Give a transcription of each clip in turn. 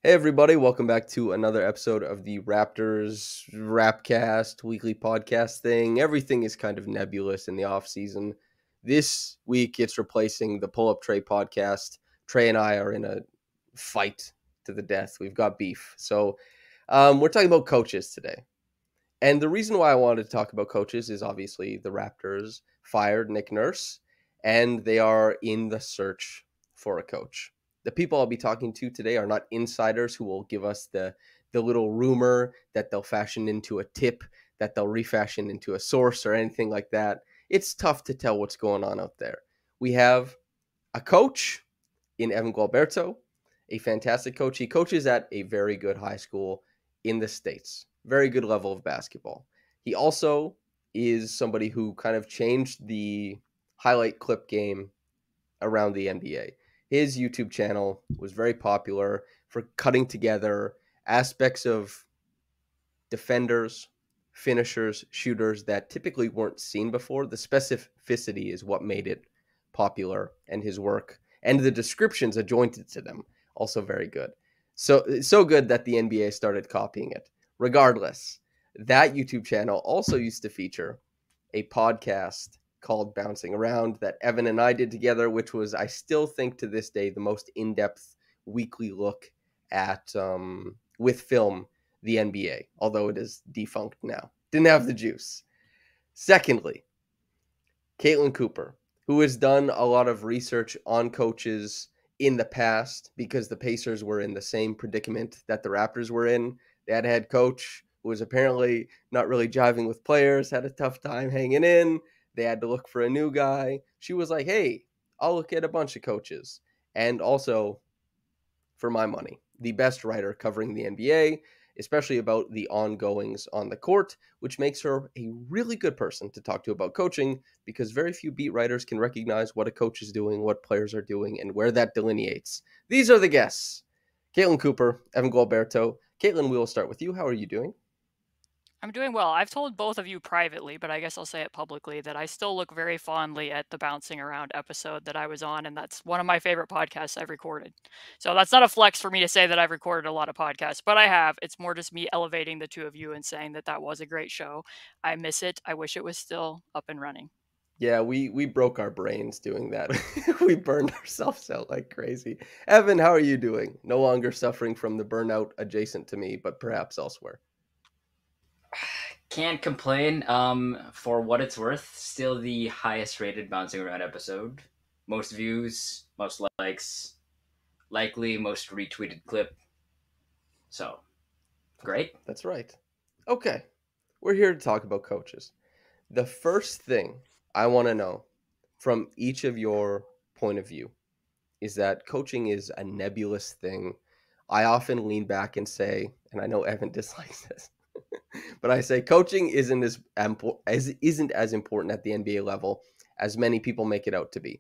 Hey everybody, welcome back to another episode of the Raptors Rapcast weekly podcast thing. Everything is kind of nebulous in the off season. This week it's replacing the Pull Up Trey podcast. Trey and I are in a fight to the death. We've got beef. We're talking about coaches today. And the reason why I wanted to talk about coaches is obviously the Raptors fired Nick Nurse and they are in the search for a coach. The people I'll be talking to today are not insiders who will give us the little rumor that they'll fashion into a tip, that they'll refashion into a source or anything like that. It's tough to tell what's going on out there. We have a coach in Evin Gualberto, a fantastic coach. He coaches at a very good high school in the States, very good level of basketball. He also is somebody who kind of changed the highlight clip game around the NBA. His YouTube channel was very popular for cutting together aspects of defenders, finishers, shooters that typically weren't seen before. The specificity is what made it popular, and his work and the descriptions adjointed to them also very good. So good that the NBA started copying it. Regardless, that YouTube channel also used to feature a podcast called Bouncing Around that Evan and I did together, which was, I still think to this day, the most in-depth weekly look at, with film, the NBA, although it is defunct now. Didn't have the juice. Secondly, Caitlin Cooper, who has done a lot of research on coaches in the past because the Pacers were in the same predicament that the Raptors were in. They had a head coach who was apparently not really jiving with players, had a tough time hanging in. They had to look for a new guy. She was like, hey, I'll look at a bunch of coaches. And also, for my money, the best writer covering the NBA, especially about the ongoings on the court, which makes her a really good person to talk to about coaching because very few beat writers can recognize what a coach is doing, what players are doing, and where that delineates. These are the guests. Caitlin Cooper, Evin Gualberto. Caitlin, we will start with you. How are you doing? I'm doing well. I've told both of you privately, but I guess I'll say it publicly that I still look very fondly at the Bouncing Around episode that I was on, and that's one of my favorite podcasts I've recorded. So that's not a flex for me to say that I've recorded a lot of podcasts, but I have. It's more just me elevating the two of you and saying that that was a great show. I miss it. I wish it was still up and running. Yeah, we broke our brains doing that. We burned ourselves out like crazy. Evan, how are you doing? No longer suffering from the burnout adjacent to me, but perhaps elsewhere. Can't complain. For what it's worth, still the highest rated bouncing around episode. Most views, most likes, likely most retweeted clip. So great. That's right. Okay, we're here to talk about coaches. The first thing I want to know from each of your point of view is that coaching is a nebulous thing. I often lean back and say, and I know Evan dislikes this, but I say coaching isn't as important at the NBA level as many people make it out to be.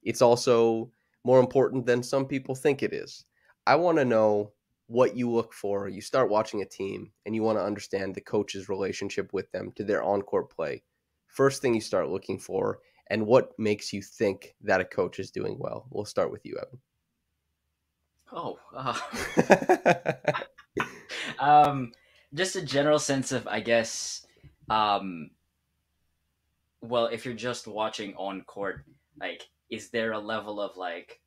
It's also more important than some people think it is. I want to know what you look for. You start watching a team and you want to understand the coach's relationship with them to their on-court play. First thing you start looking for, and what makes you think that a coach is doing well. We'll start with you, Oh, Evan. um, just a general sense of, I guess, um, well, if you're just watching on court, like, is there a level of like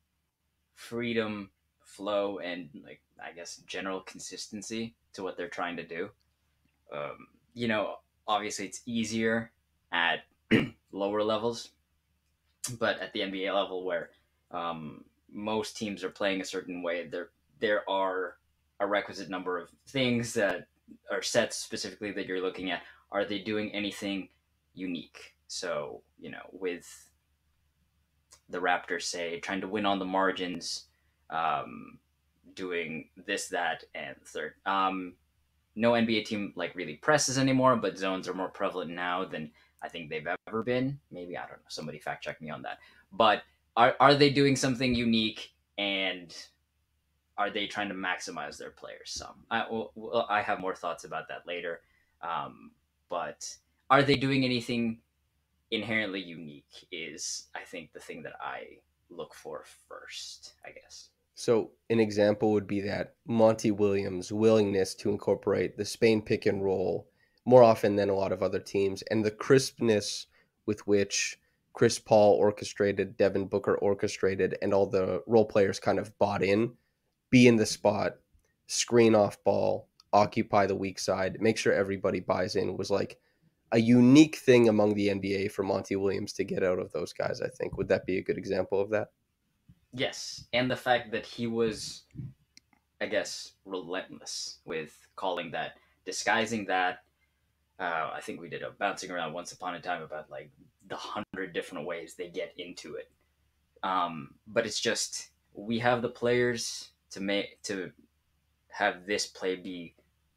freedom, flow, and like I guess general consistency to what they're trying to do? Um, you know, obviously it's easier at lower levels, but at the NBA level, where most teams are playing a certain way, there are a requisite number of things that are sets specifically that you're looking at. Are they doing anything unique? So with the Raptors, say trying to win on the margins, um, doing this, that, and the third. No NBA team like really presses anymore, but zones are more prevalent now than I think they've ever been. Maybe, I don't know. Somebody fact check me on that. But are they doing something unique, and are they trying to maximize their players? Some. I have more thoughts about that later. But are they doing anything inherently unique? Is I think the thing that I look for first, I guess. So an example would be that Monty Williams' willingness to incorporate the Spain pick and roll more often than a lot of other teams, and the crispness with which Chris Paul orchestrated, Devin Booker orchestrated, and all the role players kind of bought in, be in the spot, screen off ball, occupy the weak side, make sure everybody buys in, was like a unique thing among the NBA for Monty Williams to get out of those guys, I think. Would that be a good example of that? Yes, and the fact that he was, I guess, relentless with calling that, disguising that. I think we did a bouncing around once upon a time about like the 100 different ways they get into it. But it's just we have the players to have this play be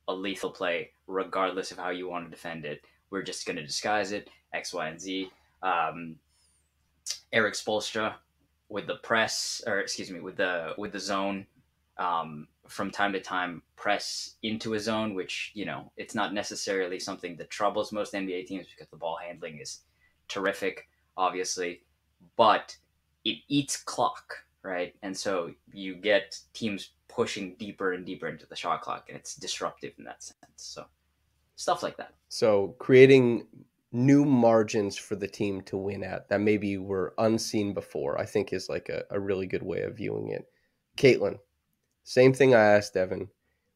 a lethal play, regardless of how you want to defend it. We're just going to disguise it X, Y, and Z. Eric Spoelstra with the press, or excuse me, with the zone. From time to time, press into a zone, which it's not necessarily something that troubles most NBA teams because the ball handling is terrific, obviously, but it eats clock, right? And so you get teams pushing deeper and deeper into the shot clock, and it's disruptive in that sense. So stuff like that. So creating new margins for the team to win at that maybe were unseen before, I think is like a really good way of viewing it. Caitlin, same thing I asked Evin.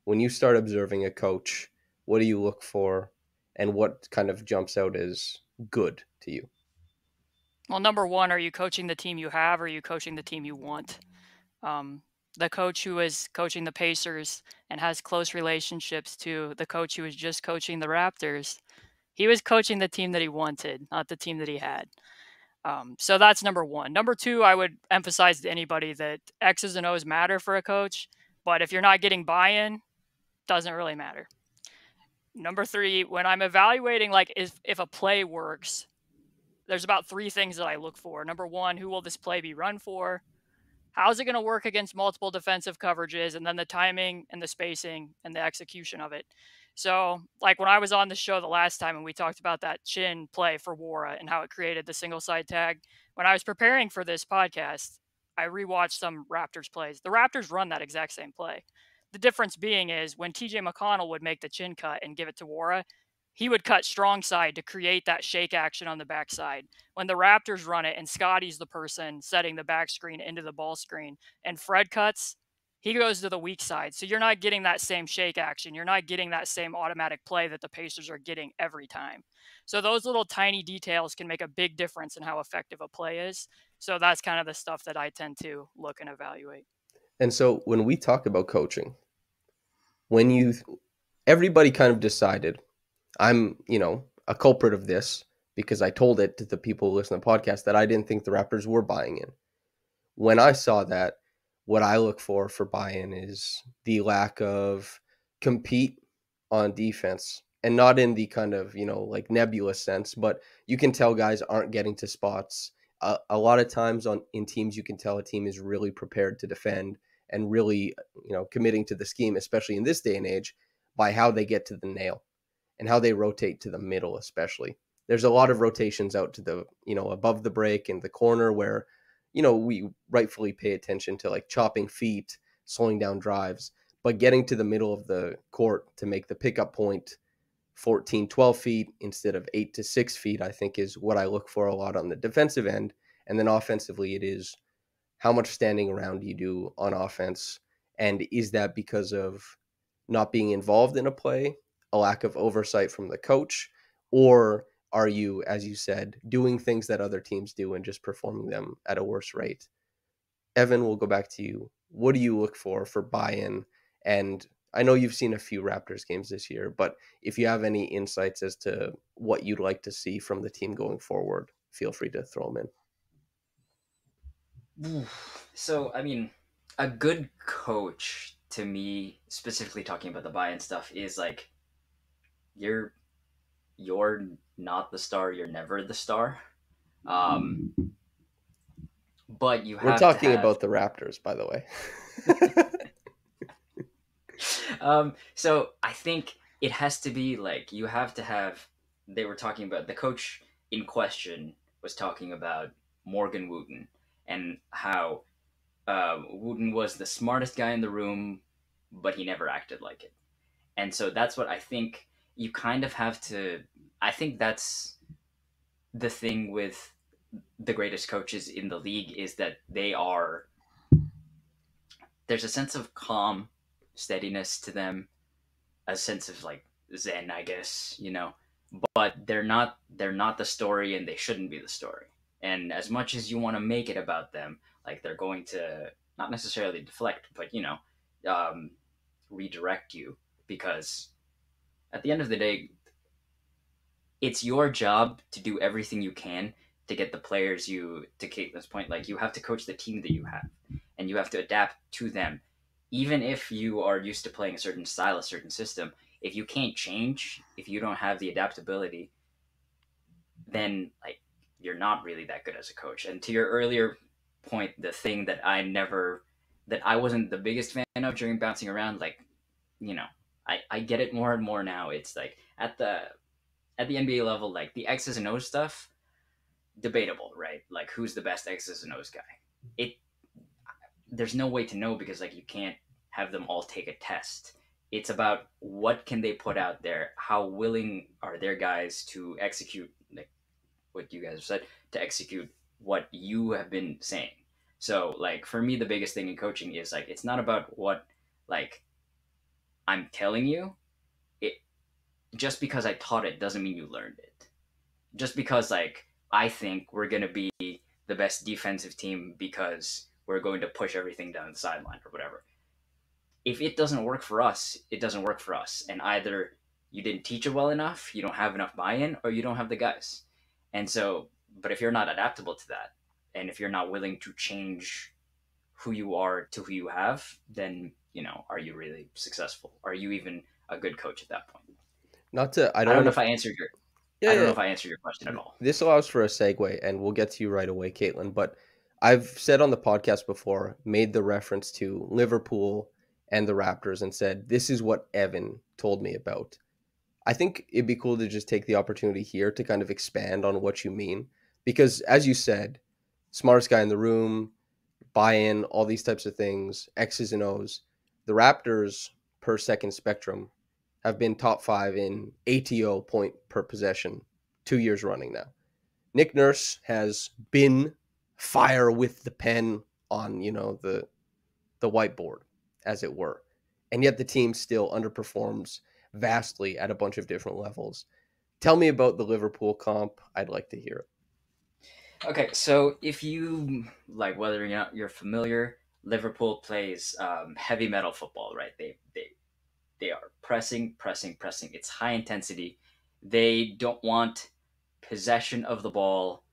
When you start observing a coach, what do you look for and what kind of jumps out as good to you? Well, number one, are you coaching the team you have or are you coaching the team you want? The coach who is coaching the Pacers and has close relationships to the coach who was just coaching the Raptors, he was coaching the team that he wanted, not the team that he had. So that's number one. Number two, I would emphasize to anybody that X's and O's matter for a coach, but if you're not getting buy-in, doesn't really matter. Number three, when I'm evaluating like if a play works, there's about three things that I look for. Number one, who will this play be run for? How's it going to work against multiple defensive coverages? And then the timing and the spacing and the execution of it. So, like when I was on the show the last time and we talked about that chin play for Wara and how it created the single side tag, when I was preparing for this podcast, I rewatched some Raptors plays. The Raptors run that exact same play. The difference being is when TJ McConnell would make the chin cut and give it to Wara, he would cut strong side to create that shake action on the backside. When the Raptors run it and Scottie's the person setting the back screen into the ball screen and Fred cuts, he goes to the weak side. So you're not getting that same shake action. You're not getting that same automatic play that the Pacers are getting every time. So those little tiny details can make a big difference in how effective a play is. So that's kind of the stuff that I tend to look and evaluate. And so when we talk about coaching, everybody kind of decided, I'm, a culprit of this because I told it to the people who listen to the podcast that I didn't think the Raptors were buying in. When I saw that, what I look for buy-in is the lack of compete on defense, and not in the kind of, like nebulous sense, but you can tell guys aren't getting to spots. A lot of times in teams, you can tell a team is really prepared to defend and really, committing to the scheme, especially in this day and age, by how they get to the nail and how they rotate to the middle, especially. There's a lot of rotations out to the, above the break and the corner where, we rightfully pay attention to like chopping feet, slowing down drives, but getting to the middle of the court to make the pickup point 14, 12 feet instead of 8 to 6 feet, I think is what I look for a lot on the defensive end. And then offensively, it is how much standing around you do on offense. And is that because of not being involved in a play, a lack of oversight from the coach, or are you, as you said, doing things that other teams do and just performing them at a worse rate? Evin, we'll go back to you. What do you look for buy-in? And I know you've seen a few Raptors games this year, but if you have any insights as to what you'd like to see from the team going forward, feel free to throw them in. So, I mean, a good coach, to me, specifically talking about the buy-in stuff, is like you're not the star, you're never the star. But you have We're talking about the Raptors, by the way. So I think it has to be like you have to have. They were talking about the coach in question was talking about Morgan Wooten and how Wooten was the smartest guy in the room, but he never acted like it. And so that's what I think you kind of have to. I think that's the thing with the greatest coaches in the league is that there's a sense of calm steadiness to them, a sense of like zen, I guess, but they're not the story, and they shouldn't be the story. And as much as you want to make it about them, like they're going to not necessarily deflect, but um, redirect you, because at the end of the day, it's your job to do everything you can to get the players to Caitlin's point, like you have to coach the team that you have, and you have to adapt to them. Even if you are used to playing a certain style, a certain system, if you can't change, if you don't have the adaptability, then like you're not really that good as a coach. And to your earlier point, the thing that I wasn't the biggest fan of during bouncing around, like, you know, I get it more and more now. It's like at the NBA level, like the X's and O's stuff, debatable, right? Like who's the best X's and O's guy? It There's no way to know, because like you can't have them all take a test. It's about what can they put out there, how willing are their guys to execute, like what you guys have said, to execute what you have been saying. So like for me, the biggest thing in coaching is like it's not about what like I'm telling you. It Just because I taught it doesn't mean you learned it. Just because like I think we're gonna be the best defensive team because we're going to push everything down the sideline or whatever. If it doesn't work for us, it doesn't work for us. And either you didn't teach it well enough, you don't have enough buy-in, or you don't have the guys. And so, but if you're not adaptable to that, and if you're not willing to change who you are to who you have, then, are you really successful? Are you even a good coach at that point? I I don't don't know want if I answered yeah, I don't know yeah. if I answered your question at all. This allows for a segue, and we'll get to you right away, Caitlin. But I've said on the podcast before, made the reference to Liverpool and the Raptors and said, this is what Evin told me about. I think it'd be cool to just take the opportunity here to kind of expand on what you mean. Because as you said, smartest guy in the room, buy-in, all these types of things, X's and O's. The Raptors, per second spectrum, have been top 5 in ATO point per possession 2 years running now. Nick Nurse has been fire with the pen on, the whiteboard, as it were. And yet the team still underperforms vastly at a bunch of different levels. Tell me about the Liverpool comp. I'd like to hear it. Okay, so if you like, whether or not you're familiar, Liverpool plays heavy metal football, right? They are pressing, pressing, pressing. It's high intensity. They don't want possession of the ball.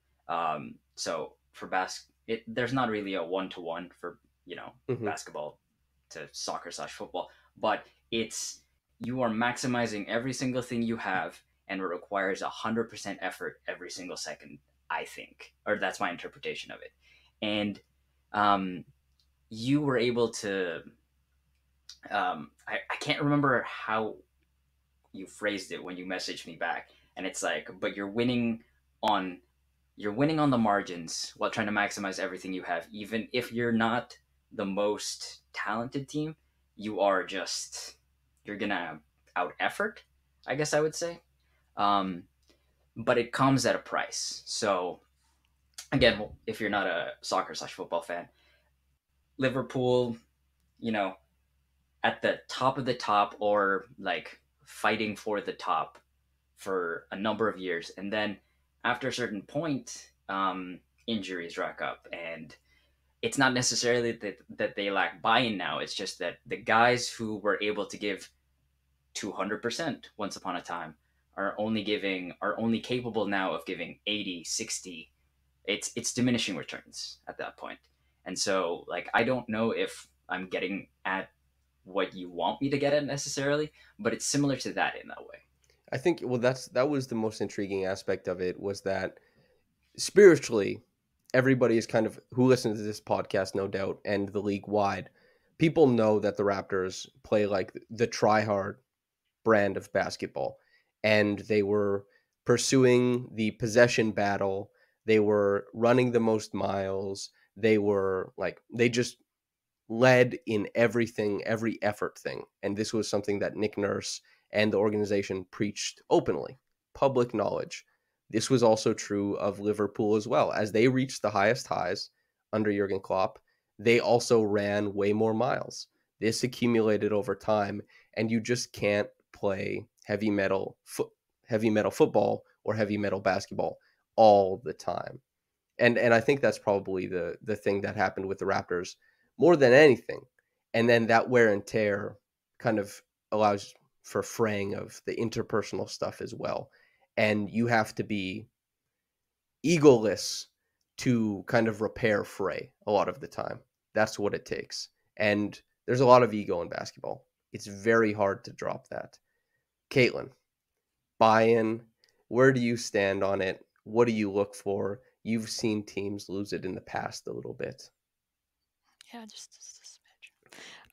So for there's not really a 1-to-1 for Mm-hmm. basketball to soccer/football, but it's you are maximizing every single thing you have, and it requires 100% effort every single second. I think, or that's my interpretation of it. And um, you were able to. I can't remember how you phrased it when you messaged me back, and it's like, but on you're winning on the margins while trying to maximize everything you have. Even if you're not the most talented team, you're gonna out effort, I guess I would say. Um, but it comes at a price. So again, if you're not a soccer/football fan, Liverpool, you know, at the top of the top, or like fighting for the top for a number of years, and then after a certain point, injuries rack up, and it's not necessarily that they lack buy-in now. It's just that the guys who were able to give 200% once upon a time are only capable now of giving 80, 60. It's diminishing returns at that point. And so like I don't know if I'm getting at what you want me to get at necessarily, but it's similar to that in that way. I think, well, that was the most intriguing aspect of it, was that spiritually, everybody is kind of, who listens to this podcast, no doubt, and the league wide, people know that the Raptors play like the try-hard brand of basketball, and they were pursuing the possession battle. They were running the most miles. They were like, they just led in everything, every effort thing. And this was something that Nick Nurse and the organization preached openly, public knowledge. This was also true of Liverpool as well. As they reached the highest highs under Jurgen Klopp, they also ran way more miles. This accumulated over time, and you just can't play heavy metal football or heavy metal basketball all the time. And I think that's probably the thing that happened with the Raptors more than anything. And then that wear and tear kind of allows for fraying of the interpersonal stuff as well. And you have to be egoless to kind of repair fray a lot of the time. That's what it takes. And there's a lot of ego in basketball. It's very hard to drop that. Caitlin, buy-in, where do you stand on it? What do you look for? You've seen teams lose it in the past a little bit. Yeah, just a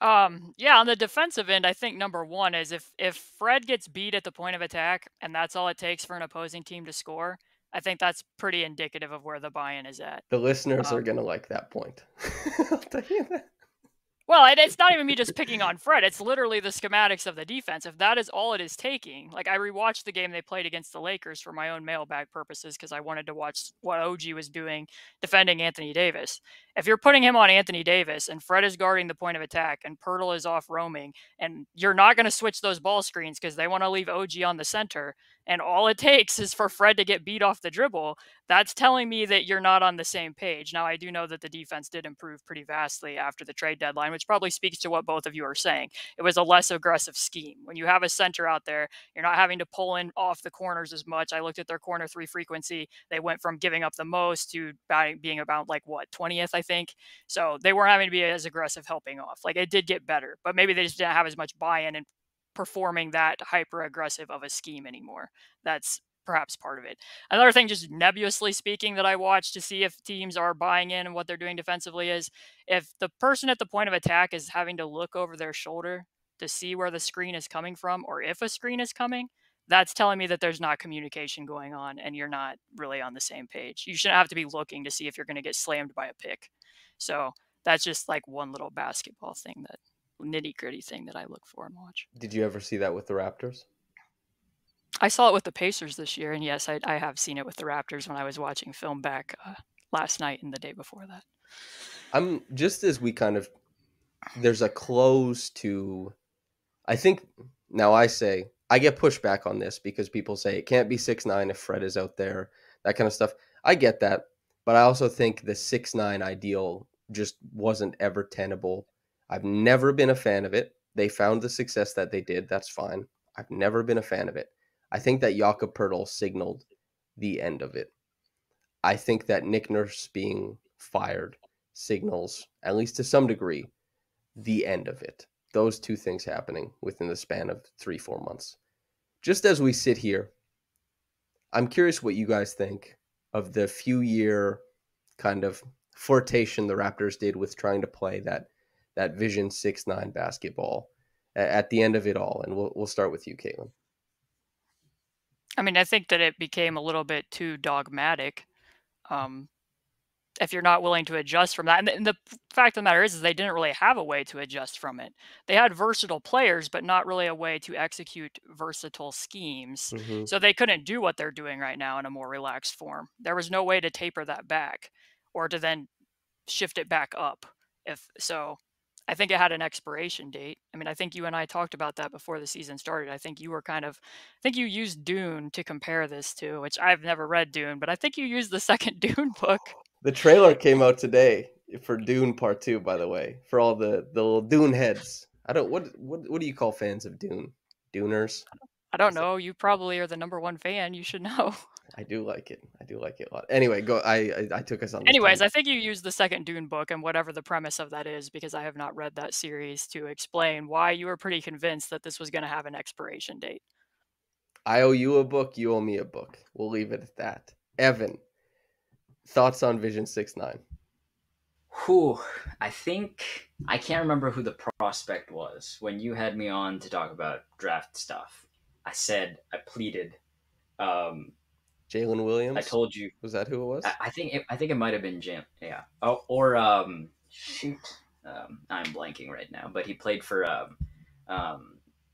smidge. Yeah, on the defensive end, I think number one is if Fred gets beat at the point of attack and that's all it takes for an opposing team to score, I think that's pretty indicative of where the buy-in is at. The listeners are going to like that point. I'll tell you that. Well, it's not even me just picking on Fred. It's literally the schematics of the defense. If that is all it is taking, like I rewatched the game they played against the Lakers for my own mailbag purposes because I wanted to watch what OG was doing defending Anthony Davis. If you're putting him on Anthony Davis and Fred is guarding the point of attack and Pirtle is off roaming and you're not going to switch those ball screens because they want to leave OG on the center and all it takes is for Fred to get beat off the dribble, that's telling me that you're not on the same page. Now, I do know that the defense did improve pretty vastly after the trade deadline, which probably speaks to what both of you are saying. It was a less aggressive scheme. When you have a center out there, you're not having to pull in off the corners as much. I looked at their corner three frequency. They went from giving up the most to being about 20th, I think. So they weren't having to be as aggressive helping off. Like it did get better, but maybe they just didn't have as much buy-in and performing that hyper aggressive of a scheme anymore. That's perhaps part of it. Another thing, just nebulously speaking, that I watch to see if teams are buying in and what they're doing defensively is if the person at the point of attack is having to look over their shoulder to see where the screen is coming from or if a screen is coming, that's telling me that there's not communication going on and you're not really on the same page. You shouldn't have to be looking to see if you're going to get slammed by a pick. So that's just like one little basketball thing, that nitty gritty thing that I look for and watch. Did you ever see that with the Raptors? I saw it with the Pacers this year, and yes, I have seen it with the Raptors when I was watching film back last night and the day before that. I'm just as we kind of, there's a close to, I think, now I say, I get pushback on this because people say it can't be 6'9" if Fred is out there, that kind of stuff. I get that, but I also think the 6'9" ideal just wasn't ever tenable. I've never been a fan of it. They found the success that they did. That's fine. I've never been a fan of it. I think that Jakob Poeltl signaled the end of it. I think that Nick Nurse being fired signals, at least to some degree, the end of it. Those two things happening within the span of 3-4 months. Just as we sit here, I'm curious what you guys think of the few-year kind of flirtation the Raptors did with trying to play that Vision 6-9 basketball at the end of it all. And we'll start with you, Caitlin. I mean, I think that it became a little bit too dogmatic. If you're not willing to adjust from that. And the fact of the matter is they didn't really have a way to adjust from it. They had versatile players, but not really a way to execute versatile schemes. Mm-hmm. So they couldn't do what they're doing right now in a more relaxed form. There was no way to taper that back or to then shift it back up. If so, I think it had an expiration date. I mean, I think you and I talked about that before the season started. I think you were I think you used Dune to compare this to, which I've never read Dune, but I think you used the second Dune book. The trailer came out today for Dune Part 2, by the way, for all the little Dune heads. I don't, what do you call fans of Dune? Duners? I don't know. You probably are the number one fan. You should know. I do like it. I do like it a lot. Anyway, go. I took us on. Anyways, I think you used the second Dune book and whatever the premise of that is, because I have not read that series, to explain why you were pretty convinced that this was going to have an expiration date. I owe you a book. You owe me a book. We'll leave it at that. Evin, thoughts on Vision 6-9? Whew, I think I can't remember who the prospect was when you had me on to talk about draft stuff. I pleaded. Jalen Williams. I told you. Was that who it was? I think it might have been Jim. Yeah. Oh, or shoot. I'm blanking right now, but he played for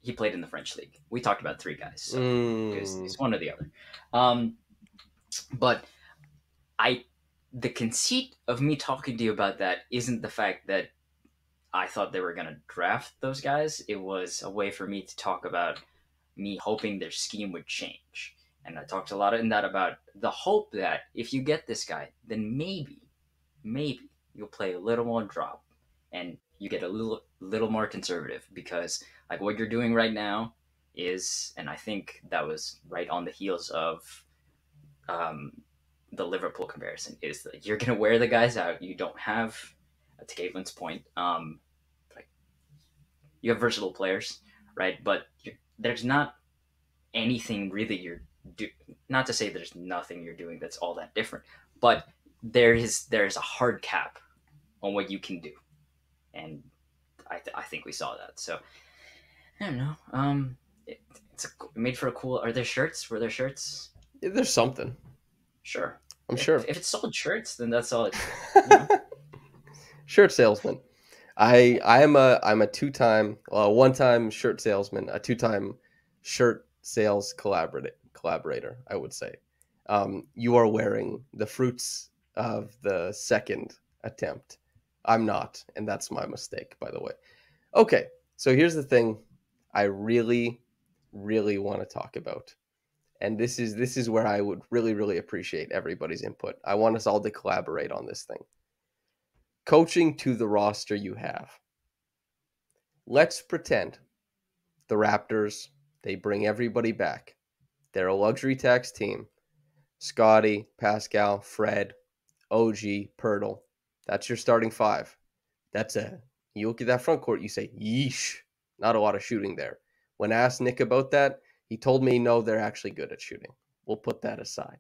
he played in the French league. We talked about three guys, so it's one or the other. But the conceit of me talking to you about that isn't the fact that I thought they were going to draft those guys. It was a way for me to talk about me hoping their scheme would change. And I talked a lot in that about the hope that if you get this guy, then maybe you'll play a little more drop and you get a little more conservative, because like what you're doing right now is, and I think that was right on the heels of the Liverpool comparison, is that you're going to wear the guys out. You don't have, to Caitlin's point, like you have versatile players, right? But there's not anything really not to say there's nothing you're doing that's all that different, but there's a hard cap on what you can do, and I think we saw that. So I don't know. It's made for a cool. Are there shirts? Were there shirts? Yeah, there's something. Sure. I'm sure. If it's sold shirts, then that's all. Shirt salesman. I'm a one-time shirt salesman, a two-time shirt sales collaborator, I would say. You are wearing the fruits of the second attempt. I'm not, and that's my mistake, by the way. Okay, so here's the thing I really, really want to talk about. And this is where I would really, really appreciate everybody's input. I want us all to collaborate on this thing. Coaching to the roster you have. Let's pretend the Raptors, they bring everybody back. They're a luxury tax team. Scottie, Pascal, Fred, OG, Pirtle. That's your starting five. You look at that front court, you say, yeesh, not a lot of shooting there. When asked Nick about that, he told me, no, they're actually good at shooting. We'll put that aside.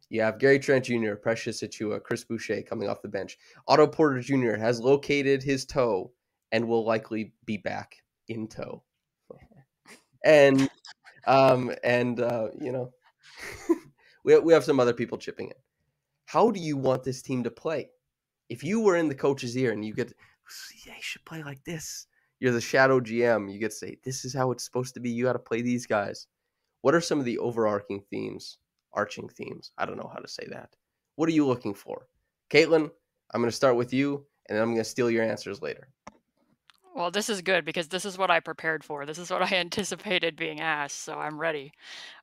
You have Gary Trent Jr., Precious Achiuwa, Chris Boucher coming off the bench. Otto Porter Jr. has located his toe and will likely be back in tow. And you know, we have some other people chipping in. How do you want this team to play? If you were in the coach's ear and you get, yeah, you should play like this. You're the shadow GM. You get to say, this is how it's supposed to be. You got to play these guys. What are some of the overarching themes, arching themes? I don't know how to say that. What are you looking for? Caitlin, I'm going to start with you, and then I'm going to steal your answers later. Well, this is good because this is what I prepared for. This is what I anticipated being asked, so I'm ready.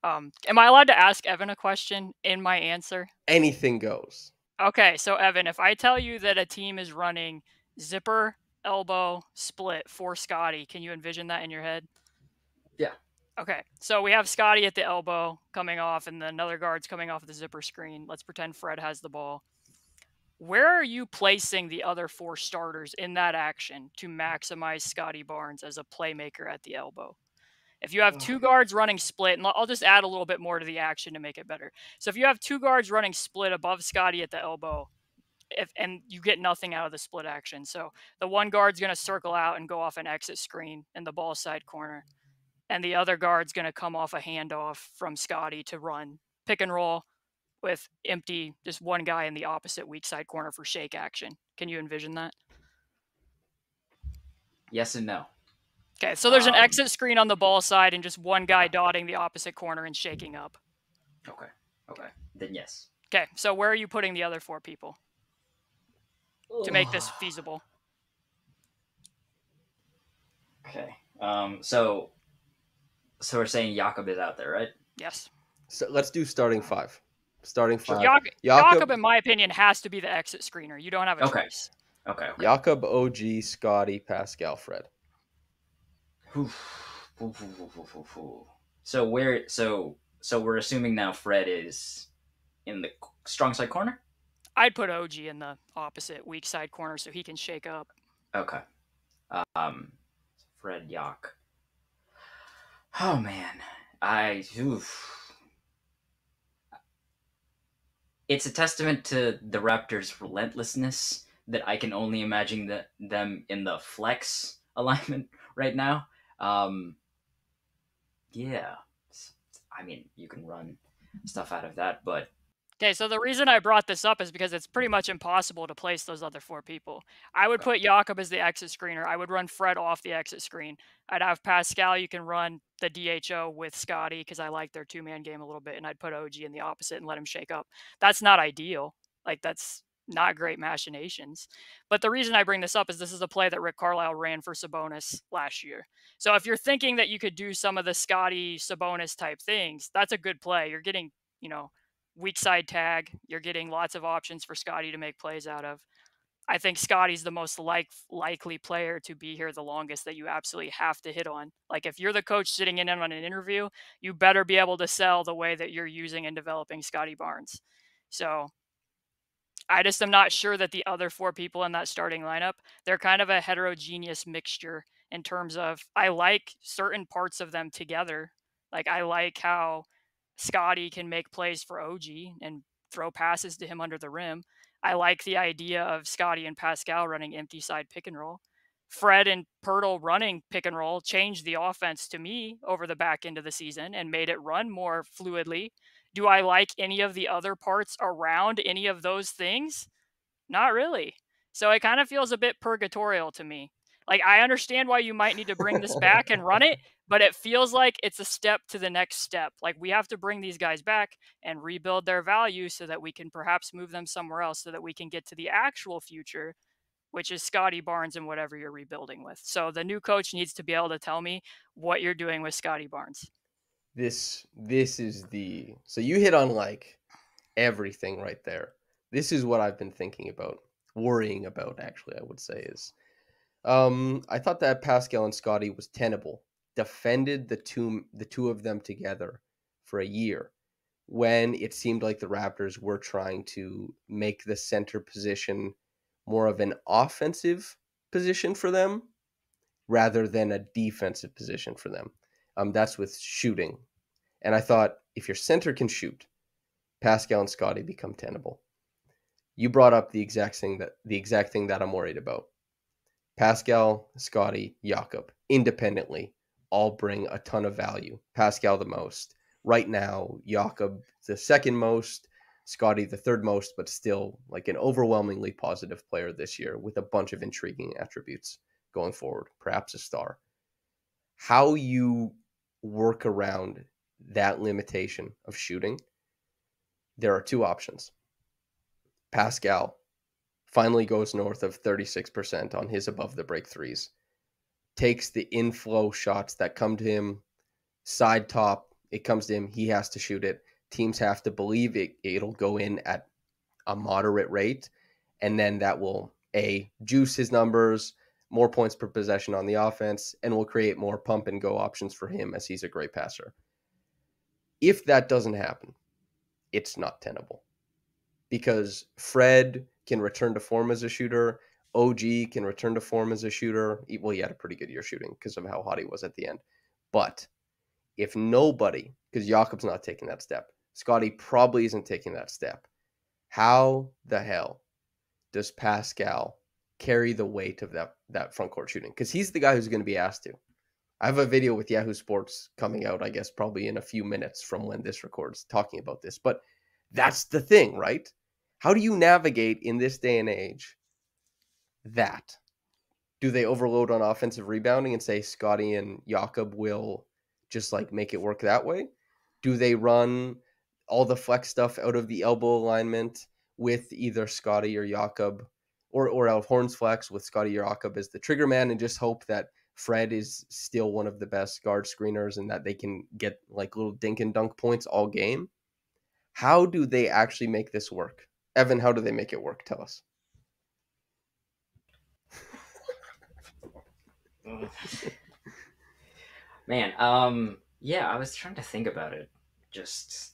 Am I allowed to ask Evin a question in my answer? Anything goes. Okay, so Evin, if I tell you that a team is running zipper, elbow, split for Scottie, can you envision that in your head? Yeah. Okay, so we have Scottie at the elbow coming off, and then another guard's coming off the zipper screen. Let's pretend Fred has the ball. Where are you placing the other four starters in that action to maximize Scottie Barnes as a playmaker at the elbow? If you have two guards running split, and I'll just add a little bit more to the action to make it better. So if you have two guards running split above Scottie at the elbow, and you get nothing out of the split action. So the one guard's going to circle out and go off an exit screen in the ball side corner, and the other guard's going to come off a handoff from Scottie to run pick and roll with empty, just one guy in the opposite weak side corner for shake action. Can you envision that? Yes and no. Okay, so there's an exit screen on the ball side and just one guy dotting the opposite corner and shaking up. Okay. Then yes. Okay, so where are you putting the other four people to make this feasible? Okay. So we're saying Jakob is out there, right? Yes. So let's do starting five. Starting five. Jakob, in my opinion, has to be the exit screener. You don't have a choice. Okay. Jakob, OG, Scottie, Pascal, Fred. So we're assuming now Fred is in the strong side corner? I'd put OG in the opposite weak side corner so he can shake up. Okay. Fred Yak. Oh man. It's a testament to the Raptors' relentlessness that I can only imagine them in the flex alignment right now. Yeah. I mean, you can run stuff out of that, but Okay, so the reason I brought this up is because it's pretty much impossible to place those other 4 people. I would put Jakob as the exit screener. I would run Fred off the exit screen. I'd have Pascal. You can run the DHO with Scottie because I like their 2-man game a little bit, and I'd put OG in the opposite and let him shake up. That's not ideal. Like, that's not great machinations. But the reason I bring this up is this is a play that Rick Carlisle ran for Sabonis last year. So if you're thinking that you could do some of the Scottie Sabonis type things, that's a good play. You're getting, weak side tag. You're getting lots of options for Scottie to make plays out of. I think Scottie's the most likely player to be here the longest that you absolutely have to hit on. Like, if you're the coach sitting in on an interview, you better be able to sell the way that you're using and developing Scottie Barnes. So I just am not sure that the other 4 people in that starting lineup, they're kind of a heterogeneous mixture in terms of, I like certain parts of them together. Like, I like how Scottie can make plays for OG and throw passes to him under the rim. I like the idea of Scottie and Pascal running empty side pick and roll. Fred and Pirtle running pick and roll changed the offense to me over the back end of the season and made it run more fluidly. Do I like any of the other parts around any of those things? Not really. So it kind of feels a bit purgatorial to me. Like, I understand why you might need to bring this back and run it, but it feels like it's a step to the next step. Like, we have to bring these guys back and rebuild their value so that we can perhaps move them somewhere else so that we can get to the actual future, which is Scottie Barnes and whatever you're rebuilding with. So the new coach needs to be able to tell me what you're doing with Scottie Barnes. This is the, so you hit on like everything right there. This is what I've been thinking about, worrying about, actually, I would say, is I thought that Pascal and Scottie was tenable. Defended the two of them together for a year when it seemed like the Raptors were trying to make the center position more of an offensive position for them rather than a defensive position for them. That's with shooting. And I thought, if your center can shoot, Pascal and Scottie become tenable. You brought up the exact thing that I'm worried about. Pascal, Scottie, Jakob, independently, all bring a ton of value. Pascal the most. Right now, Jakob the second most, Scottie the third most, but still like an overwhelmingly positive player this year with a bunch of intriguing attributes going forward, perhaps a star. How you work around that limitation of shooting, there are 2 options. Pascal finally goes north of 36% on his above the break threes, takes the inflow shots that come to him, side top, it comes to him, he has to shoot it. Teams have to believe it'll go in at a moderate rate, and then that will juice his numbers, more points per possession on the offense, and will create more pump and go options for him as he's a great passer. If that doesn't happen, it's not tenable, because Fred can return to form as a shooter. OG can return to form as a shooter. Well, he had a pretty good year shooting because of how hot he was at the end. But if nobody, because Jakob's not taking that step, Scottie probably isn't taking that step, how the hell does Pascal carry the weight of that front court shooting? Because he's the guy who's going to be asked to. I have a video with Yahoo Sports coming out, I guess, probably in a few minutes from when this records, talking about this. But that's the thing, right? How do you navigate in this day and age that? Do they overload on offensive rebounding and say Scottie and Jakob will just like make it work that way? Do they run all the flex stuff out of the elbow alignment with either Scottie or Jakob, or out of Horns flex with Scottie or Jakob as the trigger man, and just hope that Fred is still one of the best guard screeners and that they can get like little dink and dunk points all game? How do they actually make this work? Evan, how do they make it work? Tell us. Man, yeah, I was trying to think about it. Just,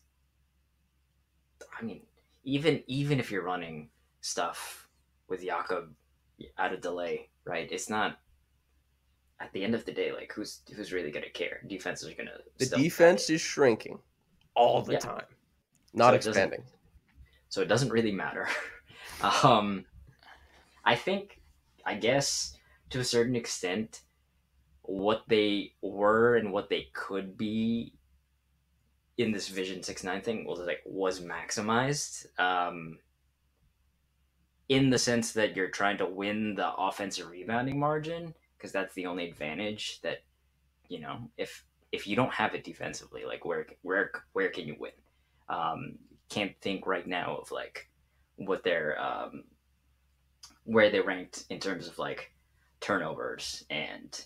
I mean, even if you're running stuff with Jakob at a delay, right? It's not, at the end of the day, like, who's really gonna care? Defenses are gonna The still defense is shrinking all the time, not expanding. So it doesn't really matter. I guess to a certain extent, what they were and what they could be in this Vision 6-9 thing was maximized. In the sense that you're trying to win the offensive rebounding margin, because that's the only advantage that, if you don't have it defensively, like where can you win? Can't think right now of like what they're where they ranked in terms of like turnovers and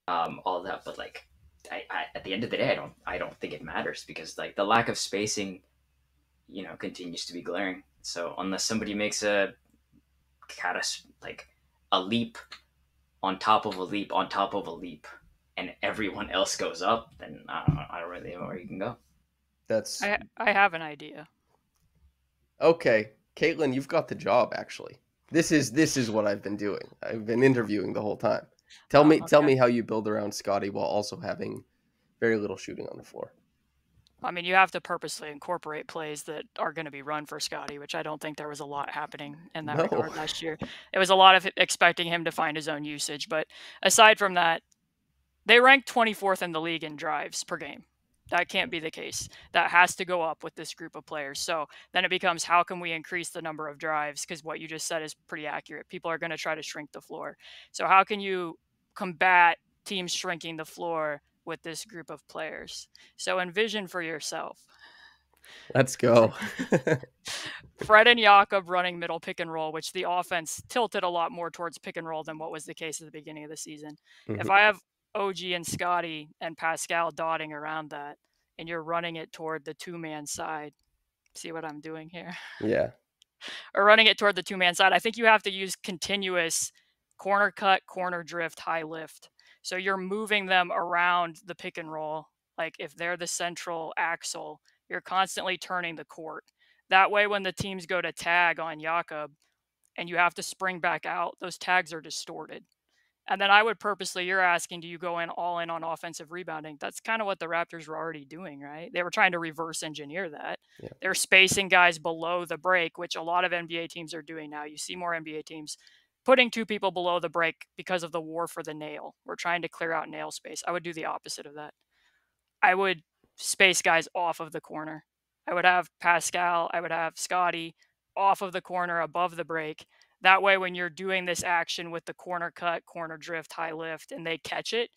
all of that, but like at the end of the day, I don't think it matters, because like the lack of spacing, continues to be glaring. So unless somebody makes like a leap on top of a leap on top of a leap, and everyone else goes up, then I don't really know where you can go. That's I have an idea. okay. Caitlin, you've got the job actually. This is what I've been doing. I've been interviewing the whole time. Tell me how you build around Scottie while also having very little shooting on the floor. I mean, you have to purposely incorporate plays that are going to be run for Scottie, which I don't think there was a lot happening in that regard last year. It was a lot of expecting him to find his own usage. But aside from that, they ranked 24th in the league in drives per game. That can't be the case. That has to go up with this group of players. So then it becomes, how can we increase the number of drives? Because what you just said is pretty accurate. People are going to try to shrink the floor. So how can you combat teams shrinking the floor with this group of players? So envision for yourself. Let's go. Fred and Jakob running middle pick and roll, which the offense tilted a lot more towards pick and roll than what was the case at the beginning of the season. Mm-hmm. If I have OG and Scottie and Pascal dotting around that, and you're running it toward the two-man side, see what I'm doing here? Yeah. Or running it toward the two-man side, I think you have to use continuous corner cut, corner drift, high lift. So you're moving them around the pick and roll. Like if they're the central axle, you're constantly turning the court. That way, when the teams go to tag on Jakob and you have to spring back out, those tags are distorted. And then I would purposely, you're asking, do you go all in on offensive rebounding? That's kind of what the Raptors were already doing, right? They were trying to reverse engineer that. Yeah. They're spacing guys below the break, which a lot of NBA teams are doing now. You see more NBA teams putting two people below the break because of the war for the nail. We're trying to clear out nail space. I would do the opposite of that. I would space guys off of the corner. I would have Pascal, I would have Scottie off of the corner above the break. That way, when you're doing this action with the corner cut, corner drift, high lift, and they catch it,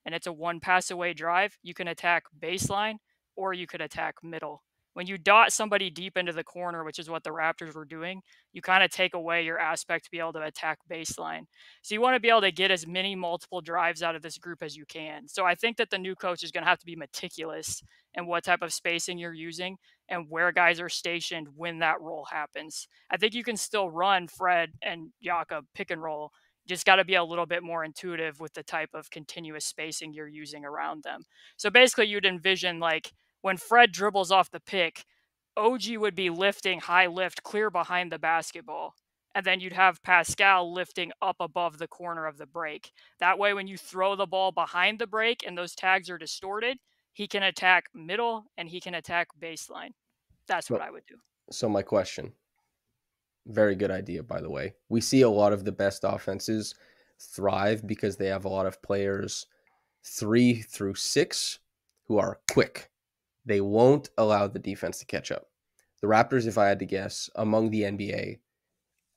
and it's a one pass away drive, you can attack baseline or you could attack middle. When you dot somebody deep into the corner, which is what the Raptors were doing, you kind of take away your aspect to be able to attack baseline. So you want to be able to get as many multiple drives out of this group as you can. So I think that the new coach is going to have to be meticulous in what type of spacing you're using and where guys are stationed when that roll happens. I think you can still run Fred and Jakob pick and roll. Just got to be a little bit more intuitive with the type of continuous spacing you're using around them. So basically, you'd envision like when Fred dribbles off the pick, OG would be lifting high lift clear behind the basketball. And then you'd have Pascal lifting up above the corner of the break. That way, when you throw the ball behind the break and those tags are distorted, he can attack middle and he can attack baseline. That's what I would do. So my question, very good idea, by the way. We see a lot of the best offenses thrive because they have a lot of players 3 through 6 who are quick. They won't allow the defense to catch up. The Raptors, if I had to guess, among the NBA,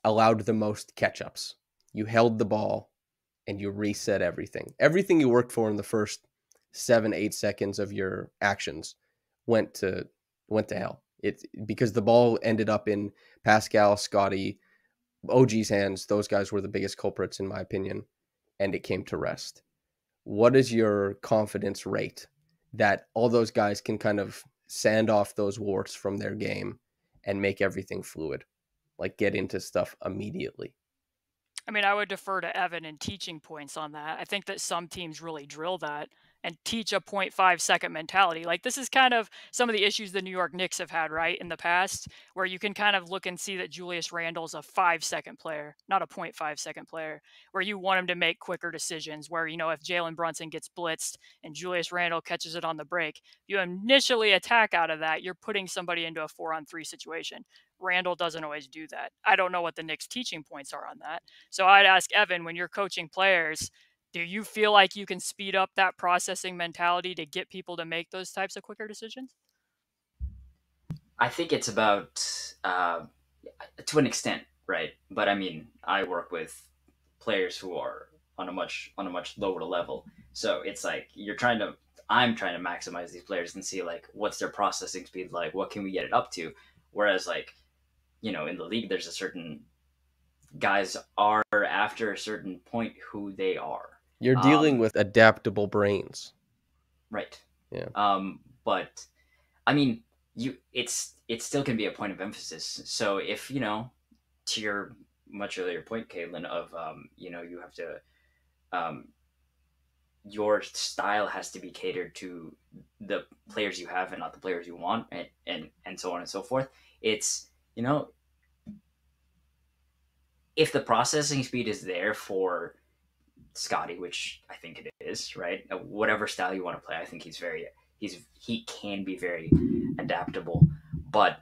allowed the most catch-ups. You held the ball and you reset everything. Everything you worked for in the first 7-8 seconds of your actions went to hell. It's because the ball ended up in Pascal, Scottie, OG's hands. Those guys were the biggest culprits in my opinion, and it came to rest. What is your confidence rate that all those guys can kind of sand off those warts from their game and make everything fluid, like get into stuff immediately? I mean, I would defer to Evin and teaching points on that. I think that some teams really drill that and teach a 0.5 second mentality. Like this is kind of some of the issues the New York Knicks have had, right, in the past, where you can kind of look and see that Julius Randle's a 5-second player, not a 0.5 second player, where you want him to make quicker decisions, where, you know, if Jalen Brunson gets blitzed and Julius Randle catches it on the break, you initially attack out of that, you're putting somebody into a 4-on-3 situation. Randle doesn't always do that. I don't know what the Knicks teaching points are on that. So I'd ask Evin, when you're coaching players, do you feel like you can speed up that processing mentality to get people to make those types of quicker decisions? I think it's about to an extent, right? But I mean, I work with players who are on a much lower level, so it's like I'm trying to maximize these players and see like what's their processing speed like, what can we get it up to, whereas like in the league there's a certain guys are after a certain point who they are. You're dealing with adaptable brains. Right. Yeah. But I mean, it still can be a point of emphasis. So if to your much earlier point, Caitlin, of you have to your style has to be catered to the players you have and not the players you want, and so on and so forth. It's if the processing speed is there for Scottie, which I think it is, right? Whatever style you want to play, I think he can be very adaptable. But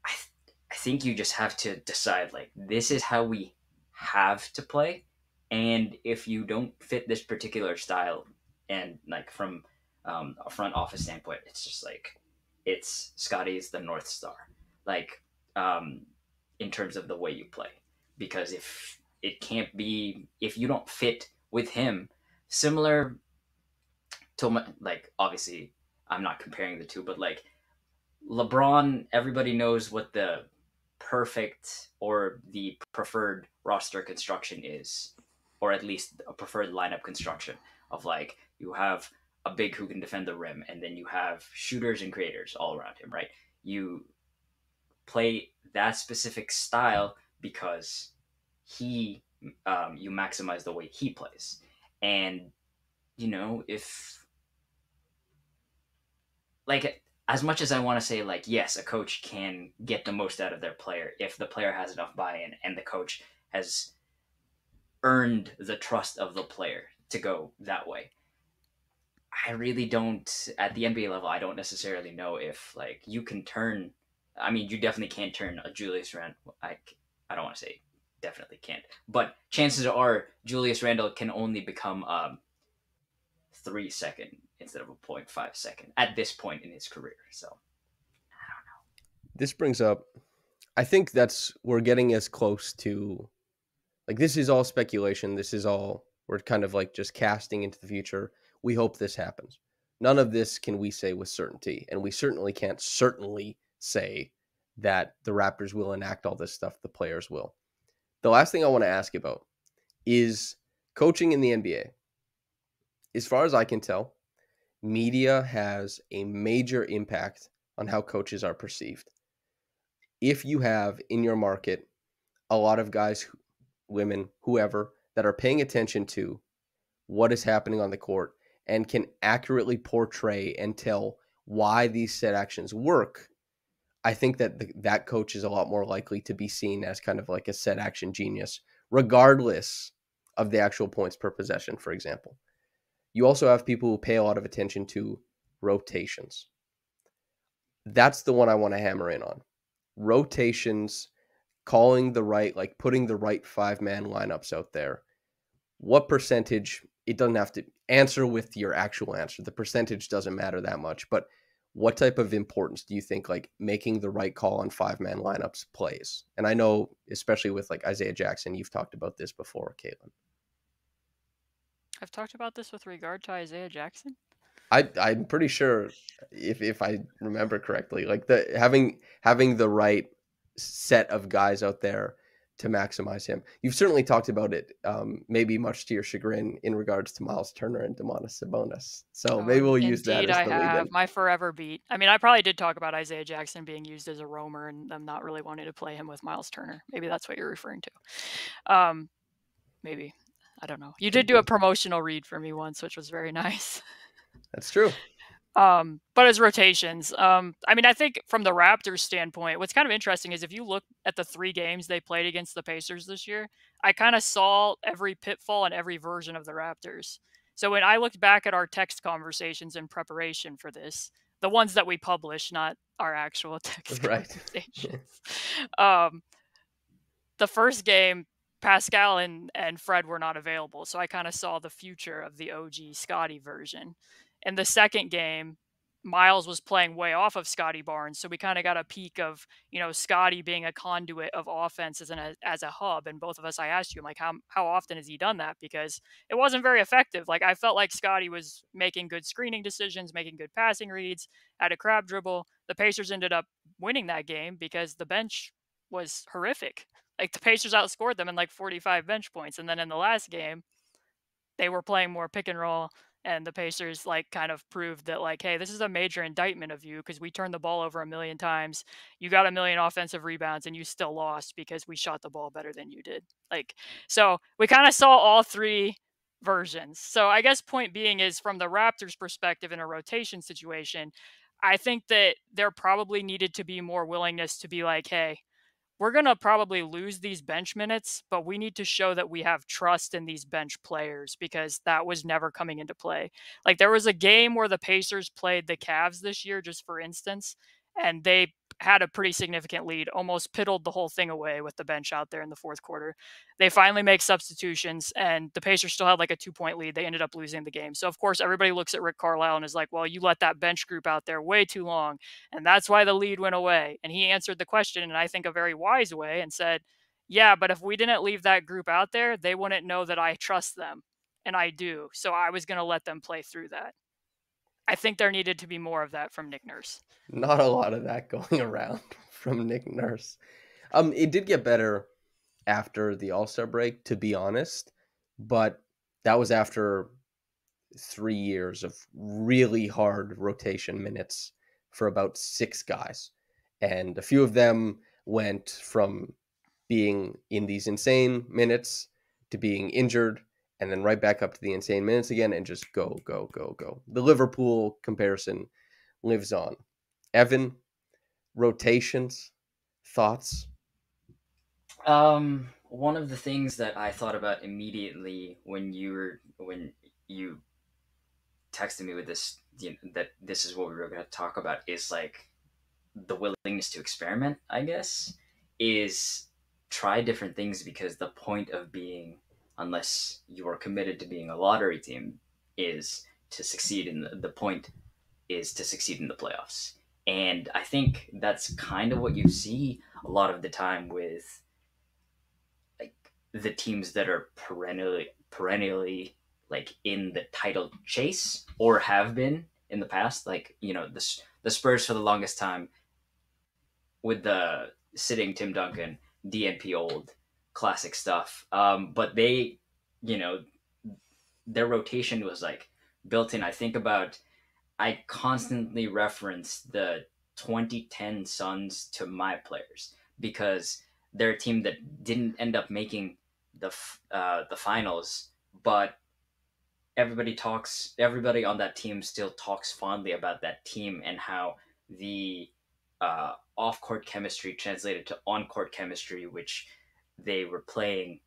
I think you just have to decide like this is how we have to play, and if you don't fit this particular style, and like from a front office standpoint, it's just like it's Scottie is the North Star, like in terms of the way you play, because if you don't fit with him, similar to like obviously I'm not comparing the two, but like LeBron, everybody knows what the perfect or the preferred roster construction is, or at least a preferred lineup construction of like you have a big who can defend the rim, and then you have shooters and creators all around him, right? You play that specific style because you maximize the way he plays, and if like as much as I want to say like yes, a coach can get the most out of their player if the player has enough buy-in and the coach has earned the trust of the player to go that way. I really don't, at the NBA level, I don't necessarily know if like you can turn. I mean, you definitely can't turn a Julius Randle. I don't want to say definitely can't, but chances are Julius Randle can only become 3 second instead of a 0.5 second at this point in his career. So I don't know. This brings up, I think we're getting as close to, like, this is all speculation. This is all, we're kind of like just casting into the future. We hope this happens. None of this can we say with certainty. And we certainly can't say that the Raptors will enact all this stuff. The players will. The last thing I want to ask about is coaching in the NBA. As far as I can tell, media has a major impact on how coaches are perceived. If you have in your market a lot of guys, women, whoever, that are paying attention to what is happening on the court and can accurately portray and tell why these set actions work, I think that that coach is a lot more likely to be seen as kind of like a set action genius, regardless of the actual points per possession, for example. You also have people who pay a lot of attention to rotations. That's the one I want to hammer in on. Rotations, calling the right, like putting the right 5-man lineups out there. What percentage, it doesn't have to answer with your actual answer. The percentage doesn't matter that much, but what type of importance do you think like making the right call on 5-man lineups plays? And I know, especially with like Isaiah Jackson, you've talked about this before, Caitlin. I've talked about this with regard to Isaiah Jackson. I'm pretty sure, if I remember correctly, like having the right set of guys out there to maximize him. You've certainly talked about it, maybe much to your chagrin, in regards to Miles Turner and Domantas Sabonis. So maybe we'll use that as the lead-in. My forever beat. I mean, I probably did talk about Isaiah Jackson being used as a roamer and them not really wanting to play him with Miles Turner. Maybe that's what you're referring to. Maybe. I don't know. You did do a promotional read for me once, which was very nice. That's true. But as rotations, I mean, I think from the Raptors standpoint, what's kind of interesting is if you look at the 3 games they played against the Pacers this year, I kind of saw every pitfall and every version of the Raptors. So when I looked back at our text conversations in preparation for this, the ones that we publish, not our actual text conversations, the first game, Pascal and Fred were not available. So I kind of saw the future of the OG Scottie version. In the second game, Miles was playing way off of Scottie Barnes. So we kind of got a peek of, Scottie being a conduit of offense as a hub. And both of us, I asked you, like, how often has he done that? Because it wasn't very effective. Like, I felt like Scottie was making good screening decisions, making good passing reads, had a crab dribble. The Pacers ended up winning that game because the bench was horrific. Like, the Pacers outscored them in like 45 bench points. And then in the last game, they were playing more pick and roll, and the Pacers like kind of proved that, like, hey, this is a major indictment of you because we turned the ball over a million times. You got a million offensive rebounds and you still lost because we shot the ball better than you did. Like, so we kind of saw all three versions. So I guess point being is, from the Raptors perspective in a rotation situation, I think that there probably needed to be more willingness to be like, hey, we're going to probably lose these bench minutes, but we need to show that we have trust in these bench players, because that was never coming into play. Like, there was a game where the Pacers played the Cavs this year, just for instance, and they had a pretty significant lead, almost piddled the whole thing away with the bench out there in the fourth quarter. They finally make substitutions, and the Pacers still had like a 2-point lead. They ended up losing the game. So, of course, everybody looks at Rick Carlisle and is like, well, you let that bench group out there way too long, and that's why the lead went away. And he answered the question in, I think, a very wise way, and said, yeah, but if we didn't leave that group out there, they wouldn't know that I trust them. And I do. So I was going to let them play through that. I think there needed to be more of that from Nick Nurse. Not a lot of that going around from Nick Nurse. It did get better after the All-Star break, to be honest, but that was after 3 years of really hard rotation minutes for about 6 guys. And a few of them went from being in these insane minutes to being injured, and then right back up to the insane minutes again, and just go, go, go, go. The Liverpool comparison lives on. Evin, rotations, thoughts? One of the things that I thought about immediately when you texted me with this, that this is what we were going to talk about, is like the willingness to experiment, I guess, is try different things, because the point of being, unless you are committed to being a lottery team, is to succeed in the point is to succeed in the playoffs. And I think that's kind of what you see a lot of the time with like the teams that are perennially like in the title chase, or have been in the past. Like, the Spurs for the longest time, with the sitting Tim Duncan, DNP old, classic stuff. But they, you know, their rotation was like built in. I constantly reference the 2010 Suns to my players, because they're a team that didn't end up making the finals, but everybody on that team still talks fondly about that team, and how the off-court chemistry translated to on-court chemistry, which they were playing